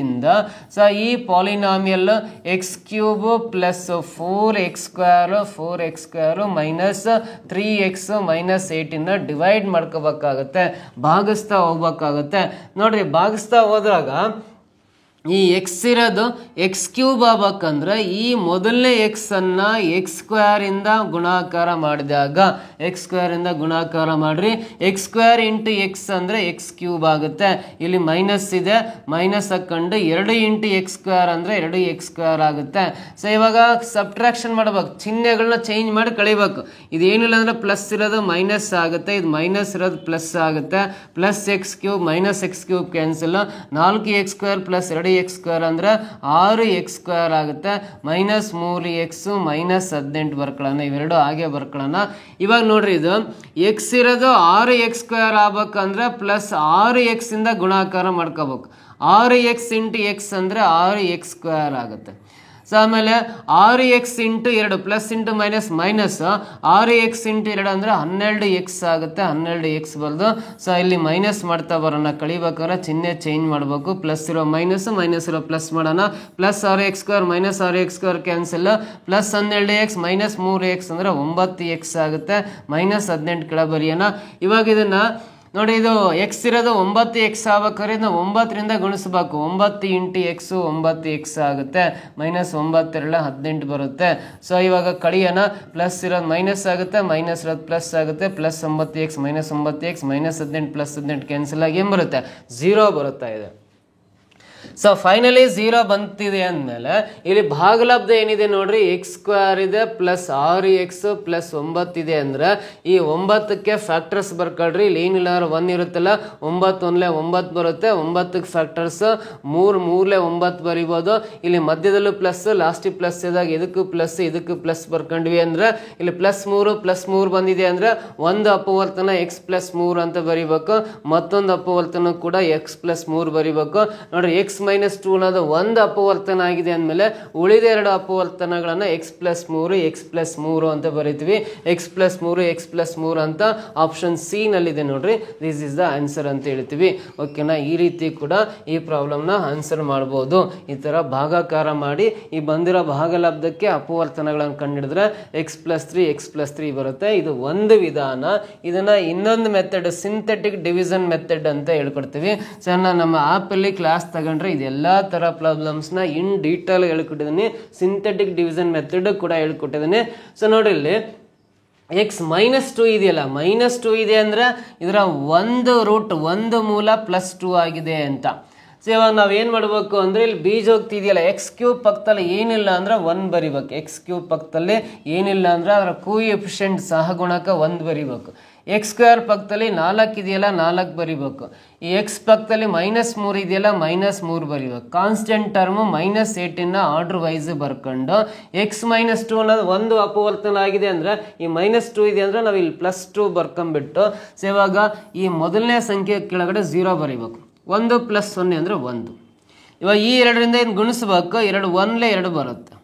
ಇಂದ ಸೊ ಈ polynomial X cube plus 4x square minus 3x minus 18 divide ಮಾಡ್ಕೋಬೇಕಾಗತ್ತೆ, ಭಾಗಿಸ್ತಾ ಹೋಗ್ಬೇಕಾಗತ್ತೆ. ನೋಡ್ರಿ, ಭಾಗಿಸ್ತಾ ಹೋದ್ರಾಗ ಈ ಎಕ್ಸ್ ಇರೋದು ಎಕ್ಸ್ ಕ್ಯೂಬ್ ಆಗ್ಬೇಕಂದ್ರೆ ಈ ಮೊದಲನೇ ಎಕ್ಸ್ ಅನ್ನ ಎಕ್ಸ್ ಸ್ಕ್ವೇರ್ ಇಂದ ಗುಣಾಕಾರ ಮಾಡಿದಾಗ, ಎಕ್ಸ್ ಸ್ಕ್ವೇರ್ ಇಂದ ಗುಣಾಕಾರ ಮಾಡ್ರಿ, ಎಕ್ಸ್ ಸ್ಕ್ವೇರ್ ಇಂಟು ಎಕ್ಸ್ ಅಂದ್ರೆ ಎಕ್ಸ್ ಕ್ಯೂಬ್ ಆಗುತ್ತೆ. ಇಲ್ಲಿ ಮೈನಸ್ ಇದೆ, ಮೈನಸ್ ಹಾಕೊಂಡು 2 ಇಂಟು ಎಕ್ಸ್ ಸ್ಕ್ವೇರ್ ಅಂದ್ರೆ 2x ಸ್ಕ್ವೇರ್ ಆಗುತ್ತೆ. ಸೊ ಇವಾಗ ಸಬ್ಟ್ರಾಕ್ಷನ್ ಮಾಡ್ಬೇಕು, ಚಿಹ್ನೆಗಳನ್ನ ಚೇಂಜ್ ಮಾಡಿ ಕಳಿಬೇಕು. ಇದೇನಿಲ್ಲ ಅಂದ್ರೆ ಪ್ಲಸ್ ಇರೋದು ಮೈನಸ್ ಆಗುತ್ತೆ, ಇದು ಮೈನಸ್ ಇರೋದು ಪ್ಲಸ್ ಆಗುತ್ತೆ. Plus X cube minus X cube cancel, 4x square plus 2x square ಅಂದ್ರೆ 6x ಸ್ಕ್ವೇರ್ ಆಗುತ್ತೆ. ಮೈನಸ್ 3x ಮೈನಸ್ 18 ಬರ್ಕೊಳ್ಳೋಣ, ಇವೆರಡು ಹಾಗೆ ಬರ್ಕೊಳ್ಳೋಣ. ಇವಾಗ ನೋಡ್ರಿ, ಇದು ಎಕ್ಸ್ ಇರೋದು 6x ಸ್ಕ್ವೇರ್ ಆಗ್ಬೇಕಂದ್ರೆ ಪ್ಲಸ್ 6x ಇಂದ ಗುಣಾಕಾರ ಮಾಡ್ಕೋಬೇಕು. 6x ಇಂಟು ಎಕ್ಸ್ ಅಂದ್ರೆ 6x ಸ್ಕ್ವೇರ್ ಆಗುತ್ತೆ. ಸೊ ಆಮೇಲೆ 6x into 2 plus into minus minus 6x into 2 ಅಂದರೆ 12x ಆಗುತ್ತೆ. 12x ಬರೋದು. ಸೊ ಇಲ್ಲಿ ಮೈನಸ್ ಮಾಡ್ತಾ ಬರೋಣ, ಕಳಿಬೇಕಾದ್ರೆ ಚಿಹ್ನೆ ಚೇಂಜ್ ಮಾಡಬೇಕು. ಪ್ಲಸ್ ಇರೋ ಮೈನಸ್, ಮೈನಸ್ ಇರೋ ಪ್ಲಸ್ ಮಾಡೋಣ. Plus 6x square minus 6x square cancel. Plus 12x minus 3x ಅಂದರೆ 9x ಆಗುತ್ತೆ. ಮೈನಸ್ 18 ಕೆಳ ಬರೆಯೋಣ. ಇವಾಗ ಇದನ್ನ ನೋಡಿ, ಇದು ಎಕ್ಸ್ ಇರೋದು 9x ಆಗ್ಬೇಕಾದ್ರೆ ಇದನ್ನ 9ರಿಂದ ಗುಣಿಸ್ಬೇಕು. 9 ಇಂಟು ಎಕ್ಸ್ 9x ಆಗುತ್ತೆ. ಮೈನಸ್ 9 2 18 ಬರುತ್ತೆ. ಸೊ ಇವಾಗ ಕಳಿಯೋಣ. ಪ್ಲಸ್ ಇರೋದು ಮೈನಸ್ ಆಗುತ್ತೆ, ಮೈನಸ್ ಇರೋದು ಪ್ಲಸ್ ಆಗುತ್ತೆ. Plus 9x minus 9x minus 18 plus 18 cancel ಆಗಿ ಏನು ಬರುತ್ತೆ? 0 ಬರುತ್ತಾ ಇದೆ. ಸೊ ಫೈನಲಿ 0 ಬಂತಿದೆ ಅಂದಮೇಲೆ ಇಲ್ಲಿ ಭಾಗಲಬ್ಧ ಏನಿದೆ ನೋಡ್ರಿ, ಎಕ್ಸ್ ಸ್ಕ್ವೇರ್ ಇದೆ ಪ್ಲಸ್ 6x ಪ್ಲಸ್ 9 ಇದೆ ಅಂದ್ರೆ ಈ 9ಕ್ಕೆ ಫ್ಯಾಕ್ಟರ್ಸ್ ಬರ್ಕೊಳ್ರಿ. ಇಲ್ಲಿ ಏನಿಲ್ಲ 1 ಇರುತ್ತಲ್ಲ, 9 1 9 ಬರುತ್ತೆ. 9ಕ್ಕೆ ಫ್ಯಾಕ್ಟರ್ಸ್ 3 3 9 ಬರಿಬೋದು. ಇಲ್ಲಿ ಮಧ್ಯದಲ್ಲೂ ಪ್ಲಸ್, ಲಾಸ್ಟಿಗೆ ಪ್ಲಸ್ ಇದ್ದಾಗ ಇದಕ್ಕೂ ಪ್ಲಸ್ ಬರ್ಕೊಂಡ್ವಿ ಅಂದ್ರೆ ಇಲ್ಲಿ ಪ್ಲಸ್ 3 ಬಂದಿದೆ ಅಂದ್ರೆ ಒಂದು ಅಪವರ್ತನ ಎಕ್ಸ್ ಪ್ಲಸ್ 3 ಅಂತ ಬರಿಬೇಕು, ಮತ್ತೊಂದು ಅಪವರ್ತನ ಕೂಡ ಎಕ್ಸ್ ಪ್ಲಸ್ 3 ಬರಿಬೇಕು. ನೋಡ್ರಿ, ಎಕ್ಸ್ ಮೈನಸ್ 2 ಅನ್ನೋದು ಒಂದು ಅಪವರ್ತನ ಆಗಿದೆ ಅಂದಮೇಲೆ ಉಳಿದ 2 ಅಪವರ್ತನಗಳನ್ನ ಎಕ್ಸ್ ಪ್ಲಸ್ 3 ಅಂತ ಬರೀತೀವಿ. ಎಕ್ಸ್ ಪ್ಲಸ್ 3 ಅಂತ ಆಪ್ಷನ್ ಸಿ ನಲ್ಲಿದೆ ನೋಡ್ರಿ. ದಿಸ್ ಇಸ್ ದ ಆನ್ಸರ್ ಅಂತ ಹೇಳ್ತೀವಿ. ಓಕೆನಾ, ಈ ರೀತಿ ಕೂಡ ಈ ಪ್ರಾಬ್ಲಮ್ನ ಆನ್ಸರ್ ಮಾಡ್ಬೋದು. ಈ ಥರ ಭಾಗಾಕಾರ ಮಾಡಿ ಈ ಬಂದಿರೋ ಭಾಗಲಬ್ಧಕ್ಕೆ ಅಪವರ್ತನಗಳನ್ನು ಕಂಡುಹಿಡಿದ್ರೆ ಎಕ್ಸ್ ಪ್ಲಸ್ 3 ಬರುತ್ತೆ. ಇದು ಒಂದು ವಿಧಾನ. ಇದನ್ನ ಇನ್ನೊಂದು ಮೆಥಡ್ ಸಿಂಥೆಟಿಕ್ ಡಿವಿಷನ್ ಮೆಥಡ್ ಅಂತ ಹೇಳ್ಕೊಡ್ತೀವಿ. ಸೊ ನಮ್ಮ ಆ್ಯಪಲ್ಲಿ ಕ್ಲಾಸ್ ತಗೊಂಡು ಬರ್ಕೊಂಡ್ರೆ ಇದೆಲ್ಲ ಥರ ಪ್ರಾಬ್ಲಮ್ಸ್ನ ಇನ್ ಡೀಟೇಲ್ ಹೇಳ್ಕೊಟ್ಟಿದ್ದೀನಿ. ಸಿಂಥೆಟಿಕ್ ಡಿವಿಷನ್ ಮೆಥಡ್ ಕೂಡ ಹೇಳ್ಕೊಟ್ಟಿದ್ದೀನಿ. ಸೊ ನೋಡ್ರಿ ಇಲ್ಲಿ x-2 ಇದೆಯಲ್ಲ, -2 ಇದೆ ಅಂದರೆ ಇದರ ಒಂದು ಮೂಲ +2 ಆಗಿದೆ ಅಂತ. ಸೊ ಇವಾಗ ನಾವು ಏನು ಮಾಡಬೇಕು ಅಂದರೆ ಇಲ್ಲಿ ಬೀಜೋಕ್ತಿ ಇದೆಯಲ್ಲ, x³ ಪಕ್ಕದಲ್ಲಿ ಏನಿಲ್ಲ ಅಂದರೆ 1 ಬರಿಬೇಕು. x³ ಪಕ್ಕದಲ್ಲಿ ಏನಿಲ್ಲ ಅಂದರೆ ಅದರ ಕೋಎಫಿಷಿಯೆಂಟ್ ಸಹಗುಣಕ 1 ಬರಿಬೇಕು. x² ಪಕ್ಕದಲ್ಲಿ 4 ಇದೆಯಲ್ಲ 4 ಬರಿಬೇಕು. ಈ x ಪಕ್ಕದಲ್ಲಿ -3 ಇದೆಯಲ್ಲ -3 ಬರಿಬೇಕು. ಕಾನ್ಸ್ಟೆಂಟ್ ಟರ್ಮು -18ನ ಆರ್ಡರ್ ವೈಸ್ ಬರ್ಕೊಂಡು x-2 ಅನ್ನೋದು ಒಂದು ಅಪವರ್ತನ ಆಗಿದೆ ಅಂದರೆ ಈ -2 ಇದೆ ಅಂದರೆ ನಾವು ಇಲ್ಲಿ +2 ಬರ್ಕೊಂಬಿಟ್ಟು ಸೊ ಇವಾಗ ಈ ಮೊದಲನೇ ಸಂಖ್ಯೆ ಕೆಳಗಡೆ 0 ಬರಿಬೇಕು. 1 + 0 ಅಂದರೆ 1. ಇವಾಗ ಈ 2ರಿಂದ ಏನು ಗುಣಿಸ್ಬೇಕು, 2 1 2 ಬರುತ್ತೆ.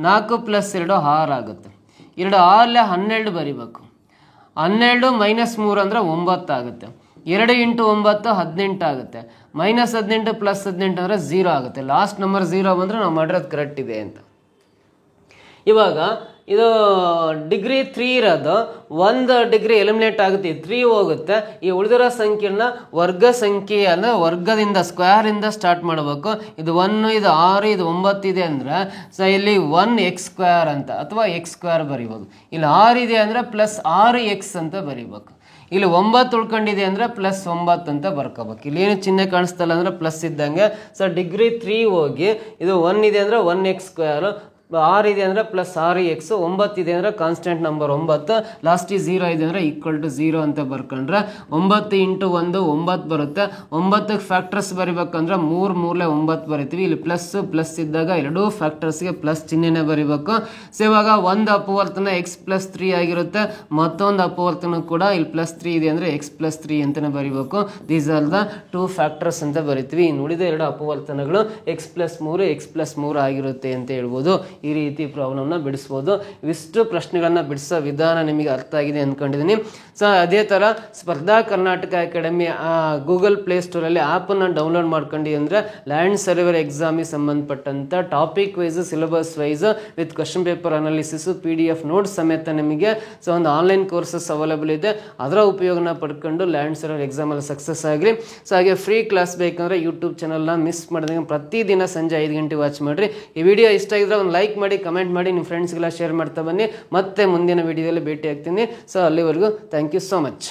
4 + 2 6 ಆಗುತ್ತೆ. 2 6 12 ಬರಿಬೇಕು. 12 -3 ಅಂದರೆ 9 ಆಗುತ್ತೆ. 2 × 9 18 ಆಗುತ್ತೆ. -18 + 18 ಅಂದರೆ 0 ಆಗುತ್ತೆ. ಲಾಸ್ಟ್ ನಂಬರ್ 0 ಬಂದರೆ ನಾವು ಮಾಡಿರೋದು ಕರೆಕ್ಟ್ ಇದೆ ಅಂತ. ಇವಾಗ ಇದು ಡಿಗ್ರಿ 3 ಇರೋದು 1 ಡಿಗ್ರಿ ಎಲಿಮಿನೇಟ್ ಆಗುತ್ತೆ, 3 ಹೋಗುತ್ತೆ. ಈ ಉಳಿದಿರೋ ಸಂಖ್ಯೆನ ವರ್ಗ ಸಂಖ್ಯೆ ಅಂದರೆ ವರ್ಗದಿಂದ ಸ್ಕ್ವೇರಿಂದ ಸ್ಟಾರ್ಟ್ ಮಾಡಬೇಕು. ಇದು 1 ಇದು 6 ಇದು 9 ಇದೆ ಅಂದರೆ ಸೊ ಇಲ್ಲಿ 1x² ಅಂತ ಅಥವಾ x² ಬರಿಬೋದು. ಇಲ್ಲಿ 6 ಇದೆ ಅಂದರೆ +6x ಅಂತ ಬರಿಬೇಕು. ಇಲ್ಲಿ 9 ಉಳ್ಕೊಂಡಿದೆ ಅಂದರೆ +9 ಅಂತ ಬರ್ಕೋಬೇಕು. ಇಲ್ಲಿ ಏನು ಚಿಹ್ನೆ ಕಾಣಿಸ್ತಲ್ಲ ಅಂದರೆ ಪ್ಲಸ್ ಇದ್ದಂಗೆ. ಸೊ ಡಿಗ್ರಿ 3 ಹೋಗಿ ಇದು 1 ಇದೆ ಅಂದರೆ 1x², 6 ಇದೆ ಅಂದರೆ +6x, 9 ಇದೆ ಅಂದರೆ ಕಾನ್ಸ್ಟೆಂಟ್ ನಂಬರ್ 9, ಲಾಸ್ಟಿಗೆ 0 ಇದೆ ಅಂದರೆ =0 ಅಂತ ಬರ್ಕೊಂಡ್ರೆ 9 × 1 9 ಬರುತ್ತೆ. 9ಕ್ಕೆ ಫ್ಯಾಕ್ಟರ್ಸ್ ಬರಿಬೇಕಂದ್ರೆ 3 3 9 ಬರಿತೀವಿ. ಇಲ್ಲಿ ಪ್ಲಸ್ ಇದ್ದಾಗ ಎರಡೂ ಫ್ಯಾಕ್ಟರ್ಸ್ಗೆ ಪ್ಲಸ್ ಚಿಹ್ನೆನೇ ಬರಿಬೇಕು. ಸೊ ಇವಾಗ ಒಂದು ಅಪವರ್ತನ x+3 ಆಗಿರುತ್ತೆ, ಮತ್ತೊಂದು ಅಪವರ್ತನ ಕೂಡ ಇಲ್ಲಿ +3 ಇದೆ ಅಂದರೆ x+3 ಅಂತಲೇ ಬರಿಬೇಕು. ದೀಸ್ ಆರ್ ದ 2 ಫ್ಯಾಕ್ಟರ್ಸ್ ಅಂತ ಬರಿತೀವಿ. ಇನ್ನು ಉಳಿದ 2 ಅಪವರ್ತನಗಳು x+3 x+3 ಆಗಿರುತ್ತೆ ಅಂತ ಹೇಳ್ಬೋದು. ಈ ರೀತಿ ಪ್ರಾಬ್ಲಮ್ನ ಬಿಡಿಸ್ಬೋದು. ಇವಿಷ್ಟು ಪ್ರಶ್ನೆಗಳನ್ನ ಬಿಡಿಸೋ ವಿಧಾನ ನಿಮಗೆ ಅರ್ಥ ಆಗಿದೆ ಅಂದ್ಕೊಂಡಿದ್ದೀನಿ. ಸೊ ಅದೇ ಥರ ಸ್ಪರ್ಧಾ ಕರ್ನಾಟಕ ಅಕಾಡೆಮಿ ಗೂಗಲ್ ಪ್ಲೇಸ್ಟೋರಲ್ಲಿ ಆ್ಯಪನ್ನು ಡೌನ್ಲೋಡ್ ಮಾಡ್ಕೊಂಡು ಅಂದರೆ ಲ್ಯಾಂಡ್ ಸರ್ವೇರ್ ಎಕ್ಸಾಮಿಗೆ ಸಂಬಂಧಪಟ್ಟಂಥ topic wise syllabus wise with question paper analysis PDF notes ಸಮೇತ ನಿಮಗೆ ಸೊ ಒಂದು ಆನ್ಲೈನ್ ಕೋರ್ಸಸ್ ಅವೈಲೇಬಲ್ ಇದೆ. ಅದರ ಉಪಯೋಗನ ಪಡ್ಕೊಂಡು ಲ್ಯಾಂಡ್ ಸರ್ವೇರ್ ಎಕ್ಸಾಮಲ್ಲಿ ಸಕ್ಸಸ್ ಆಗಲಿ. ಸೊ ಹಾಗೆ ಫ್ರೀ ಕ್ಲಾಸ್ ಬೇಕಂದರೆ ಯೂಟ್ಯೂಬ್ ಚಾನಲ್ನ ಮಿಸ್ ಮಾಡಿದಂಗೆ ಪ್ರತಿದಿನ ಸಂಜೆ 5 ಗಂಟೆ ವಾಚ್ ಮಾಡಿರಿ. ಈ ವಿಡಿಯೋ ಇಷ್ಟ ಆಗಿದ್ರೆ ಒಂದು ಲೈಕ್ ಮಾಡಿ, ಕಮೆಂಟ್ ಮಾಡಿ, ನಿಮ್ಮ ಫ್ರೆಂಡ್ಸ್ಗೆಲ್ಲ ಶೇರ್ ಮಾಡ್ತಾ ಬನ್ನಿ. ಮತ್ತೆ ಮುಂದಿನ ವಿಡಿಯೋದಲ್ಲಿ ಭೇಟಿ ಆಗ್ತೀನಿ. ಸೊ ಅಲ್ಲಿವರೆಗೂ ಥ್ಯಾಂಕ್ ಯು ಸೋ ಮಚ್.